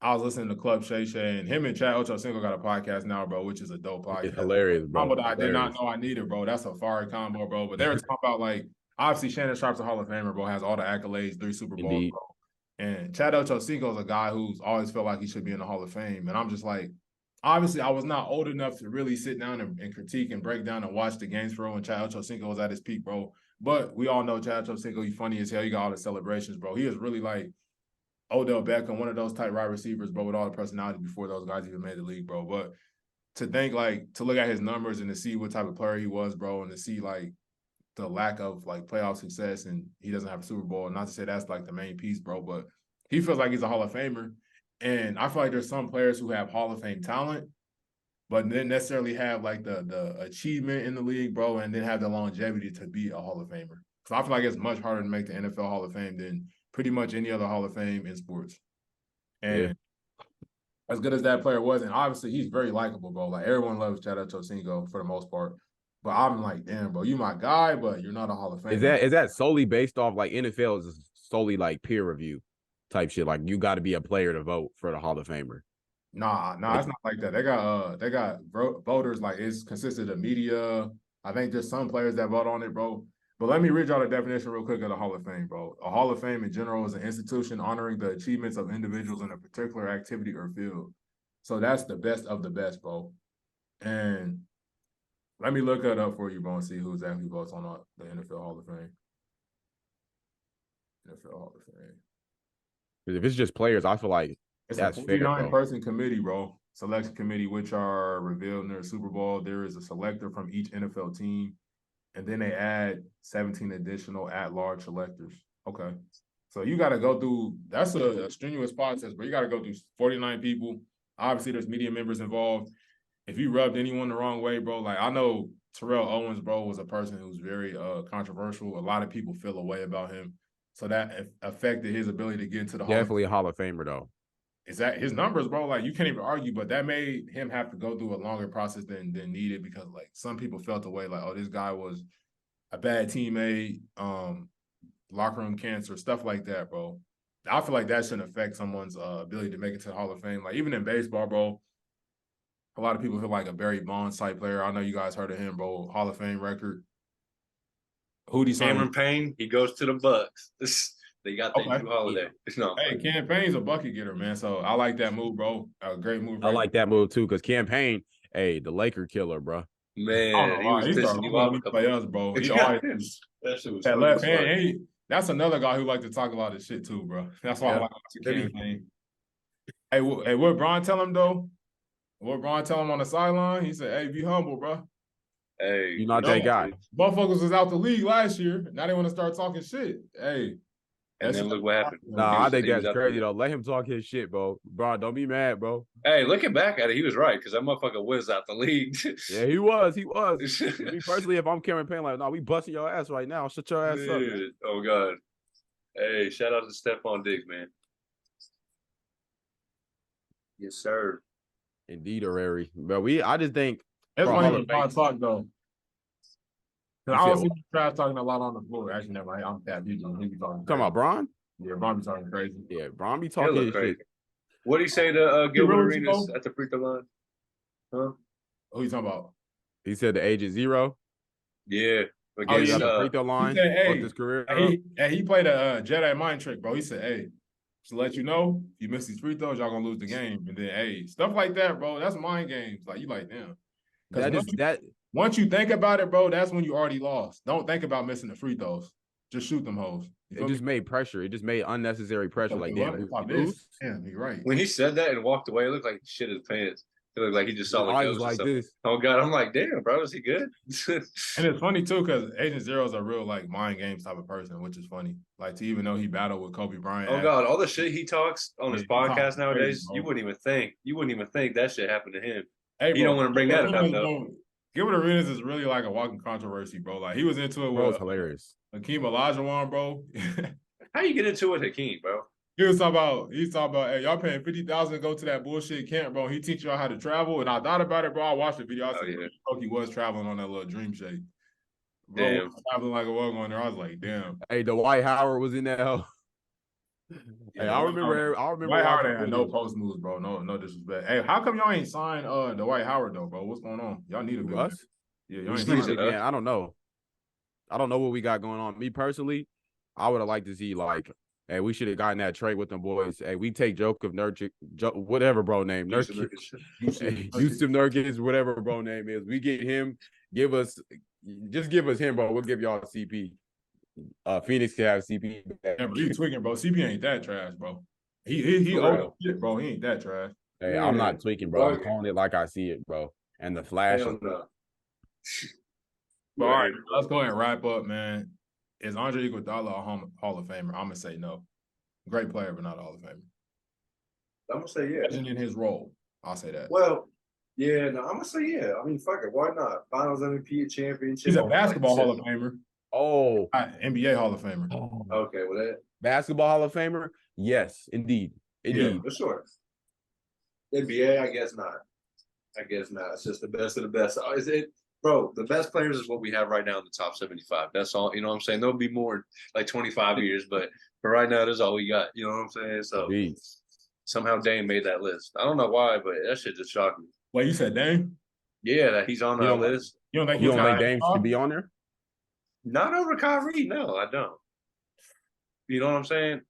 [SPEAKER 4] I was listening to Club Shay Shay and him and Chad Ochocinco got a podcast now, bro, which is a dope podcast.
[SPEAKER 5] It's hilarious, bro.
[SPEAKER 4] Combo that I did not know I needed, bro. That's a fire combo, bro. But they were talking about like obviously Shannon Sharp's a Hall of Famer, bro, has all the accolades, 3 Super Bowls,
[SPEAKER 5] Indeed.
[SPEAKER 4] bro. And Chad Ochocinco is a guy who's always felt like he should be in the Hall of Fame. And I'm just like, obviously, I was not old enough to really sit down and critique and break down and watch the games for when Chad Ochocinco was at his peak, bro. But we all know Chad Ochocinco, he's funny as hell. He got all the celebrations, bro. He is really like Odell Beckham, one of those type wide receivers, bro, with all the personality before those guys even made the league, bro. But to think like, to look at his numbers and to see what type of player he was, bro, and to see like the lack of like playoff success and he doesn't have a Super Bowl, not to say that's like the main piece, bro, but he feels like he's a Hall of Famer. And I feel like there's some players who have Hall of Fame talent, but didn't necessarily have like the achievement in the league, bro, and then have the longevity to be a Hall of Famer. So I feel like it's much harder to make the NFL Hall of Fame than pretty much any other Hall of Fame in sports. And as good as that player was, and obviously he's very likable, bro. Like everyone loves Chad Ochocinco for the most part. But I'm like, damn, bro, you my guy, but you're not a Hall of Famer.
[SPEAKER 5] Is that solely based off like NFL is solely like peer review type shit? Like you got to be a player to vote for the Hall of Famer.
[SPEAKER 4] Nah, it's not like that. They got voters, like it's consisted of media. I think there's some players that vote on it, bro. But let me read y'all the definition real quick of the Hall of Fame, bro. A Hall of Fame in general is an institution honoring the achievements of individuals in a particular activity or field. So that's the best of the best, bro. And let me look it up for you, bro, and see who exactly votes on the NFL Hall of Fame. NFL Hall of Fame.
[SPEAKER 5] If it's just players, I feel like
[SPEAKER 4] it's
[SPEAKER 5] that's
[SPEAKER 4] a
[SPEAKER 5] fair,
[SPEAKER 4] 49-person committee, bro. Selection committee, which are revealed near the Super Bowl. There is a selector from each NFL team, and then they add 17 additional at-large selectors. Okay. So you got to go through – that's a strenuous process, but you got to go through 49 people. Obviously, there's media members involved. If you rubbed anyone the wrong way, bro, like I know Terrell Owens, bro, was a person who's very controversial. A lot of people feel a way about him. So that affected his ability to get into the Hall of Fame.
[SPEAKER 5] Definitely a Hall of Famer, though.
[SPEAKER 4] Is that his numbers, bro? Like you can't even argue, but that made him have to go through a longer process than needed because like some people felt the way like, oh, this guy was a bad teammate, locker room cancer, stuff like that, bro. I feel like that shouldn't affect someone's ability to make it to the Hall of Fame. Like even in baseball, bro, a lot of people feel like a Barry Bonds type player. I know you guys heard of him, bro. Hall of Fame record. Who'd he sign?
[SPEAKER 6] Cameron Payne, he goes to the Bucks. They got that new holiday.
[SPEAKER 4] Hey, Cam Payne's a bucket getter, man. So I like that move, bro. A great move.
[SPEAKER 5] I like that move too, because Cam Payne, hey, the Laker killer, bro.
[SPEAKER 6] Man, he was pissing you off.
[SPEAKER 4] Play us, bro. He always that left hand. That's another guy who like to talk a lot of shit too, bro. That's why I like Cam Payne. Hey, what Bron tell him though? What Bron tell him on the sideline? He said, "Hey, be humble, bro.
[SPEAKER 6] Hey,
[SPEAKER 5] you're not that guy."
[SPEAKER 4] Motherfuckers was out the league last year. Now they want to start talking shit. Hey.
[SPEAKER 6] And then look what happened.
[SPEAKER 5] Nah, I think that's crazy, though. Let him talk his shit, bro. Bro, don't be mad, bro.
[SPEAKER 6] Hey, looking back at it, he was right, because that motherfucker was out the league.
[SPEAKER 5] Yeah, he was. Me personally, if I'm Cameron Payne, like, no, we busting your ass right now. Shut your ass up.
[SPEAKER 6] Oh, God. Hey, shout out to Stephon Diggs, man. Yes, sir.
[SPEAKER 5] Indeed, Arari. But I just think
[SPEAKER 4] it's funny when Bron talk, though. I don't see Trash talking a lot on the floor. Actually, never mind. I'm that he be talking.
[SPEAKER 5] Talking about Bron?
[SPEAKER 4] Yeah, Bron be talking crazy.
[SPEAKER 5] Yeah, Bron be talking his shit.
[SPEAKER 6] What did he say to Gilbert Arenas at the free throw line? Huh?
[SPEAKER 4] Who you talking about?
[SPEAKER 5] He said the age is 0.
[SPEAKER 6] Yeah.
[SPEAKER 5] Against the free throw line.
[SPEAKER 4] He said, hey,
[SPEAKER 5] his career.
[SPEAKER 4] He played a Jedi mind trick, bro. He said, hey, to let you know, if you miss these free throws, y'all gonna lose the game. And then, hey, stuff like that, bro. That's mind games. Like you like, damn. Because once you think about it, bro, that's when you already lost. Don't think about missing the free throws. Just shoot them hoes.
[SPEAKER 5] It just made pressure. It just made unnecessary pressure. Like, damn,
[SPEAKER 4] damn, you're right.
[SPEAKER 6] When he said that and walked away, it looked like he shit his pants. It looked like he just saw the
[SPEAKER 5] eyes like this.
[SPEAKER 6] Oh God, I'm like, damn, bro, is he good?
[SPEAKER 4] And it's funny too, because Agent Zero is a real like mind games type of person, which is funny. Like to even know he battled with Kobe Bryant.
[SPEAKER 6] Oh God, all the shit he talks on his podcast nowadays,
[SPEAKER 4] crazy,
[SPEAKER 6] you wouldn't even think that shit happened to him.
[SPEAKER 4] Hey,
[SPEAKER 6] you don't want to bring that up though.
[SPEAKER 4] Gilbert Arenas is really like a walking controversy, bro. Like he was into it with
[SPEAKER 5] hilarious.
[SPEAKER 4] Hakeem Olajuwon, bro.
[SPEAKER 6] How you get into it with Hakeem, bro?
[SPEAKER 4] He's talking about, hey, y'all paying $50,000 to go to that bullshit camp, bro. He teach y'all how to travel. And I thought about it, bro. I watched the video. I said, he was traveling on that little dream shake. Bro,
[SPEAKER 6] damn.
[SPEAKER 4] Traveling like a was on there. I was like, damn.
[SPEAKER 5] Hey, Dwight Howard was in that hell. Hey, I remember
[SPEAKER 4] Dwight Howard had no post moves, bro. No disrespect. Hey, how come y'all ain't signed Dwight Howard though, bro? What's going on? Y'all need a good
[SPEAKER 5] us?
[SPEAKER 4] Yeah, y'all ain't signed
[SPEAKER 5] man, I don't know. I don't know what we got going on. Me personally, I would have liked to see like, hey, we should have gotten that trade with them boys. Hey, we take Jokic Nurkic, whatever bro name, Nurkic, Yusuf Nurkic, whatever bro name is. We get him. Give us him, bro. We'll give y'all CP. Phoenix can have CP.
[SPEAKER 4] Yeah, bro, you tweaking, bro. CP ain't that trash, bro. He old shit, bro. He ain't that trash.
[SPEAKER 5] Hey, I'm not tweaking, bro. I'm calling it like I see it, bro. And the flash.
[SPEAKER 4] But all right, let's go ahead and wrap up, man. Is Andre Iguodala a Hall of Famer? I'm gonna say no. Great player, but not a Hall of Famer.
[SPEAKER 6] I'm gonna say yeah.
[SPEAKER 4] In his role, I'll say that.
[SPEAKER 6] Well, yeah, no, I'm gonna say yeah. I mean, fuck it, why not? Finals MVP, championship.
[SPEAKER 4] He's a basketball Hall of Famer.
[SPEAKER 5] Oh,
[SPEAKER 4] NBA Hall of Famer.
[SPEAKER 6] Oh. Okay, well that
[SPEAKER 5] basketball Hall of Famer. Yes, indeed.
[SPEAKER 6] Yeah, for sure. NBA, I guess not. It's just the best of the best. Is it? Bro, the best players is what we have right now in the top 75. That's all. You know what I'm saying? There'll be more in like 25 years, but for right now, that's all we got. You know what I'm saying? So somehow Dame made that list. I don't know why, but that shit just shocked me.
[SPEAKER 4] Wait, you said Dame?
[SPEAKER 6] Yeah, that he's on that list.
[SPEAKER 4] You don't
[SPEAKER 5] think Dame should be on there?
[SPEAKER 6] Not over Kyrie. No, I don't. You know what I'm saying?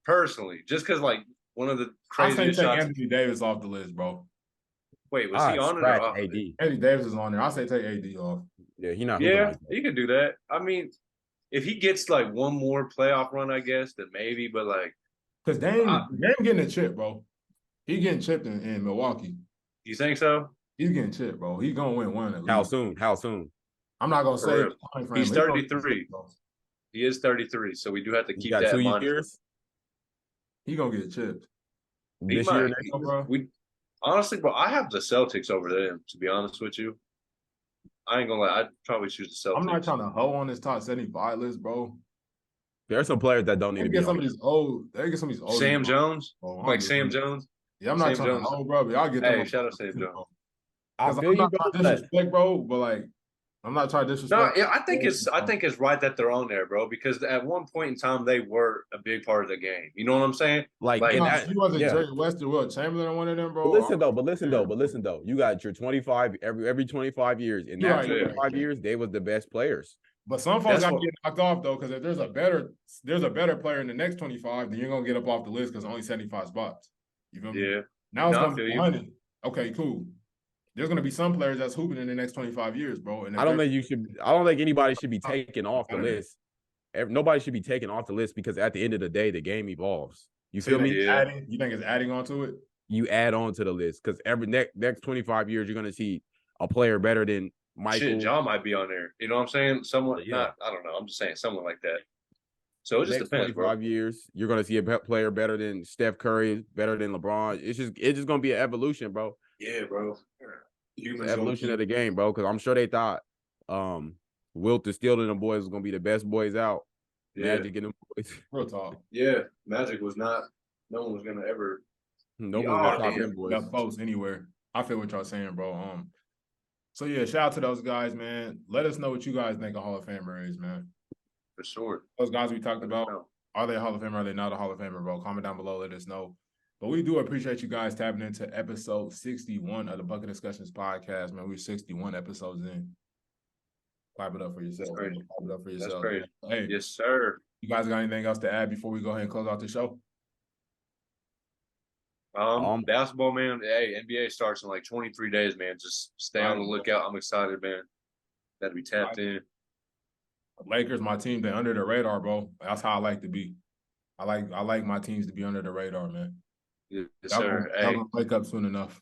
[SPEAKER 6] Personally, just because like one of the craziest shots.
[SPEAKER 4] Anthony Davis off the list, bro.
[SPEAKER 6] Wait, was he on it or off?
[SPEAKER 4] Anthony Davis is on there. I say take AD off.
[SPEAKER 5] Yeah, he not.
[SPEAKER 6] Yeah, he can do that. I mean, if he gets like one more playoff run, I guess, then maybe. But like,
[SPEAKER 4] because Dame getting a chip, bro. He getting chipped in Milwaukee.
[SPEAKER 6] You think so?
[SPEAKER 4] He's getting chipped, bro. He's gonna win one.
[SPEAKER 5] How soon?
[SPEAKER 4] I'm not gonna say.
[SPEAKER 6] He's 33. He is 33, so we do have to keep that in mind. 2 years.
[SPEAKER 4] He gonna get chipped.
[SPEAKER 5] This year,
[SPEAKER 6] bro. Honestly, bro, I have the Celtics over them, to be honest with you. I ain't gonna lie. I'd probably choose the Celtics.
[SPEAKER 4] I'm not trying to hoe on this top 75 list, bro.
[SPEAKER 5] There are some players that don't need to be
[SPEAKER 4] some of these old. They get some of these old.
[SPEAKER 6] Sam Jones? Like Sam Jones?
[SPEAKER 4] Yeah, I'm not trying to hoe, bro, but y'all get them.
[SPEAKER 6] Hey, shout out Sam Jones.
[SPEAKER 5] I feel you, bro.
[SPEAKER 4] Disrespect, bro, but like, I'm not trying to disrespect.
[SPEAKER 6] No, I think it's right that they're on there, bro, because at one point in time they were a big part of the game. You know what I'm saying?
[SPEAKER 4] Like he wasn't Jerry West or Will Chamberlain or one of them, bro.
[SPEAKER 5] But listen though. You got your 25 every 25 years. In that 25 years, they was the best players.
[SPEAKER 4] But some folks got to get knocked off though, because if there's a better player in the next 25, then you're gonna get up off the list because only 75 spots. You feel me?
[SPEAKER 6] Yeah.
[SPEAKER 4] Now it's gonna be 100. Okay, cool. There's going to be some players that's hooping in the next 25 years, bro. And I don't
[SPEAKER 5] think anybody should be taken off the list. Nobody should be taken off the list because at the end of the day, the game evolves. You feel me?
[SPEAKER 4] You think it's adding on to it?
[SPEAKER 5] You add on to the list because every next 25 years, you're going to see a player better than Michael.
[SPEAKER 6] Shit, John might be on there. You know what I'm saying? Someone, I don't know. I'm just saying someone like that. So it just depends, 25
[SPEAKER 5] years, you're going to see a player better than Steph Curry, better than LeBron. It's just going to be an evolution, bro.
[SPEAKER 6] Yeah, bro.
[SPEAKER 5] Evolution of the game, bro, because I'm sure they thought Wilt and Steele and them boys was gonna be the best boys out.
[SPEAKER 6] Yeah.
[SPEAKER 5] Magic and them boys.
[SPEAKER 4] Real talk.
[SPEAKER 6] Yeah, Magic was not. No one was gonna ever.
[SPEAKER 5] No one was gonna top them boys.
[SPEAKER 4] That post anywhere. I feel what y'all saying, bro. So yeah, shout out to those guys, man. Let us know what you guys think a Hall of Famer is, man.
[SPEAKER 6] For sure.
[SPEAKER 4] Those guys we talked about, are they a Hall of Famer? Are they not a Hall of Famer, bro? Comment down below. Let us know. But we do appreciate you guys tapping into episode 61 of the Bucket Discussions podcast, man. We're 61 episodes in. Clap it up for yourself.
[SPEAKER 6] That's crazy.
[SPEAKER 4] Clap it up for yourself.
[SPEAKER 6] That's crazy.
[SPEAKER 4] Hey,
[SPEAKER 6] yes, sir.
[SPEAKER 4] You guys got anything else to add before we go ahead and close out the show?
[SPEAKER 6] Basketball, man. Hey, NBA starts in like 23 days, man. Just stay on the lookout. I'm excited, man. Got to be tapped in.
[SPEAKER 4] Lakers, my team, they under the radar, bro. That's how I like to be. I like my teams to be under the radar, man.
[SPEAKER 6] Yes, sir.
[SPEAKER 4] Y'all gonna wake up soon enough.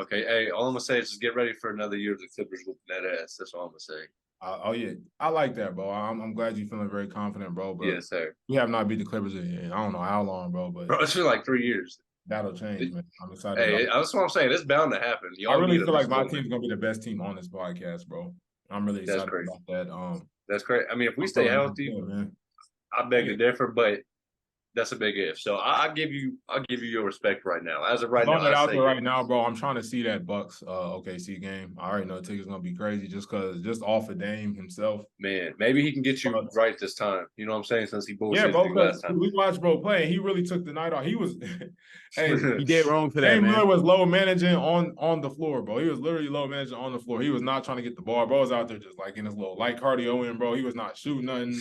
[SPEAKER 6] Okay, hey, all I'm gonna say is just get ready for another year of the Clippers whooping that ass. That's all I'm gonna say.
[SPEAKER 4] Oh yeah, I like that, bro. I'm glad you're feeling very confident, bro. But
[SPEAKER 6] yes, sir.
[SPEAKER 4] We have not beat the Clippers in I don't know how long, bro. But
[SPEAKER 6] it's been like 3 years.
[SPEAKER 4] That'll change, man. I'm excited.
[SPEAKER 6] Hey, that's what I'm saying. It's bound to happen.
[SPEAKER 4] I really feel like my team's gonna be the best team on this podcast, bro. I'm really excited about that.
[SPEAKER 6] That's great. I mean, if we stay healthy, I beg to differ, but that's a big if. So I'll give you your respect right now. As of right now,
[SPEAKER 4] out there right now, bro. I'm trying to see that Bucks OKC game. I already know the ticket's gonna be crazy just off of Dame himself.
[SPEAKER 6] Man, maybe he can get you right this time. You know what I'm saying? Since he bullshitted last time.
[SPEAKER 4] We watched bro play, and he really took the night off. He was, hey,
[SPEAKER 5] he did wrong for that.
[SPEAKER 4] Dame
[SPEAKER 5] man.
[SPEAKER 4] was low managing on the floor, bro. He was literally low managing on the floor. He was not trying to get the ball. Bro was out there just like in his little light cardio in, bro. He was not shooting nothing,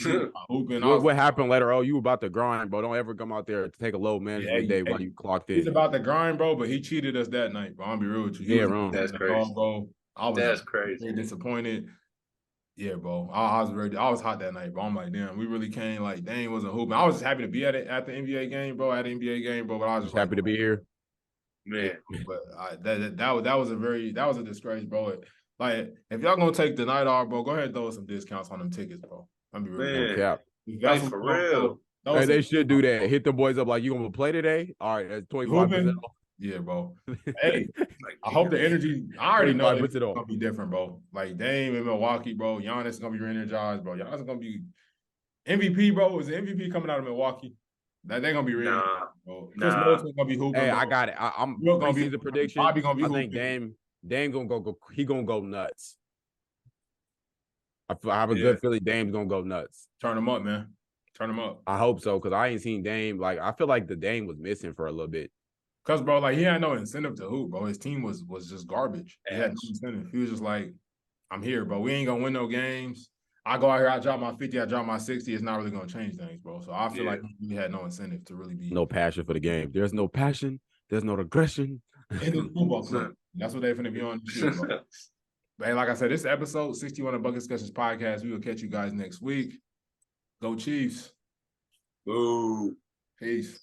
[SPEAKER 4] hooping.
[SPEAKER 5] What happened later? Oh, you were about to grind, bro. Don't ever come out there to take a low management day while you clocked in.
[SPEAKER 4] He's about to grind, bro, but he cheated us that night, bro. I'll be real with you.
[SPEAKER 5] Wrong.
[SPEAKER 6] That's crazy,
[SPEAKER 4] bro.
[SPEAKER 6] That's crazy.
[SPEAKER 4] Very disappointed. Yeah, bro. I was hot that night, bro. I'm like, damn, we really can't. Like, Dame wasn't hooping. I was just happy to be at the NBA game, bro. But I was just
[SPEAKER 5] happy to be here,
[SPEAKER 6] man.
[SPEAKER 4] But that was a disgrace, bro. Like, if y'all gonna take the night off, bro, go ahead and throw some discounts on them tickets, bro. I'll be real.
[SPEAKER 6] Man, like, for real.
[SPEAKER 5] Hey, they should do that. Hit the boys up like, you gonna play today? All right, that's 25% off.
[SPEAKER 4] Yeah, bro. Hey, I hope the energy. I already know it's gonna be different, bro. Like Dame in Milwaukee, bro. Giannis is gonna be re-energized, bro. Giannis is gonna be MVP, bro. Is the MVP coming out of Milwaukee? They're gonna be real, bro. Chris Middleton's gonna be hooping.
[SPEAKER 5] Hey,
[SPEAKER 4] bro.
[SPEAKER 5] I got it. I'm gonna be the prediction.
[SPEAKER 4] Bobby gonna be
[SPEAKER 5] I think Dame gonna go. He gonna go nuts. I have a good feeling Dame's gonna go nuts.
[SPEAKER 4] Turn him up, man. Turn him up.
[SPEAKER 5] I hope so, because I ain't seen Dame. Like, I feel like the Dame was missing for a little bit.
[SPEAKER 4] Cause, bro, like he had no incentive to hoop, bro. His team was just garbage. He had no incentive. He was just like, I'm here, bro. We ain't gonna win no games. I go out here, I drop my 50, I drop my 60. It's not really gonna change things, bro. So I feel like he had no incentive to really be.
[SPEAKER 5] No passion for the game. There's no passion. There's no aggression.
[SPEAKER 4] In the football club. That's what they're finna be on this year, bro. But hey, like I said, this episode 61 of Bucket Discussions Podcast. We will catch you guys next week. Go Chiefs.
[SPEAKER 6] Boo.
[SPEAKER 4] Peace.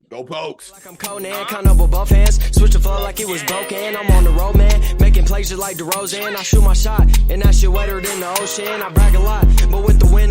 [SPEAKER 5] Go Pokes.
[SPEAKER 2] Like I'm Conan, count up with both hands. Switch the flow like it was broken. I'm on the road, man. Making plays just like DeRozan. I shoot my shot, and that shit wetter than the ocean. I brag a lot, but with the win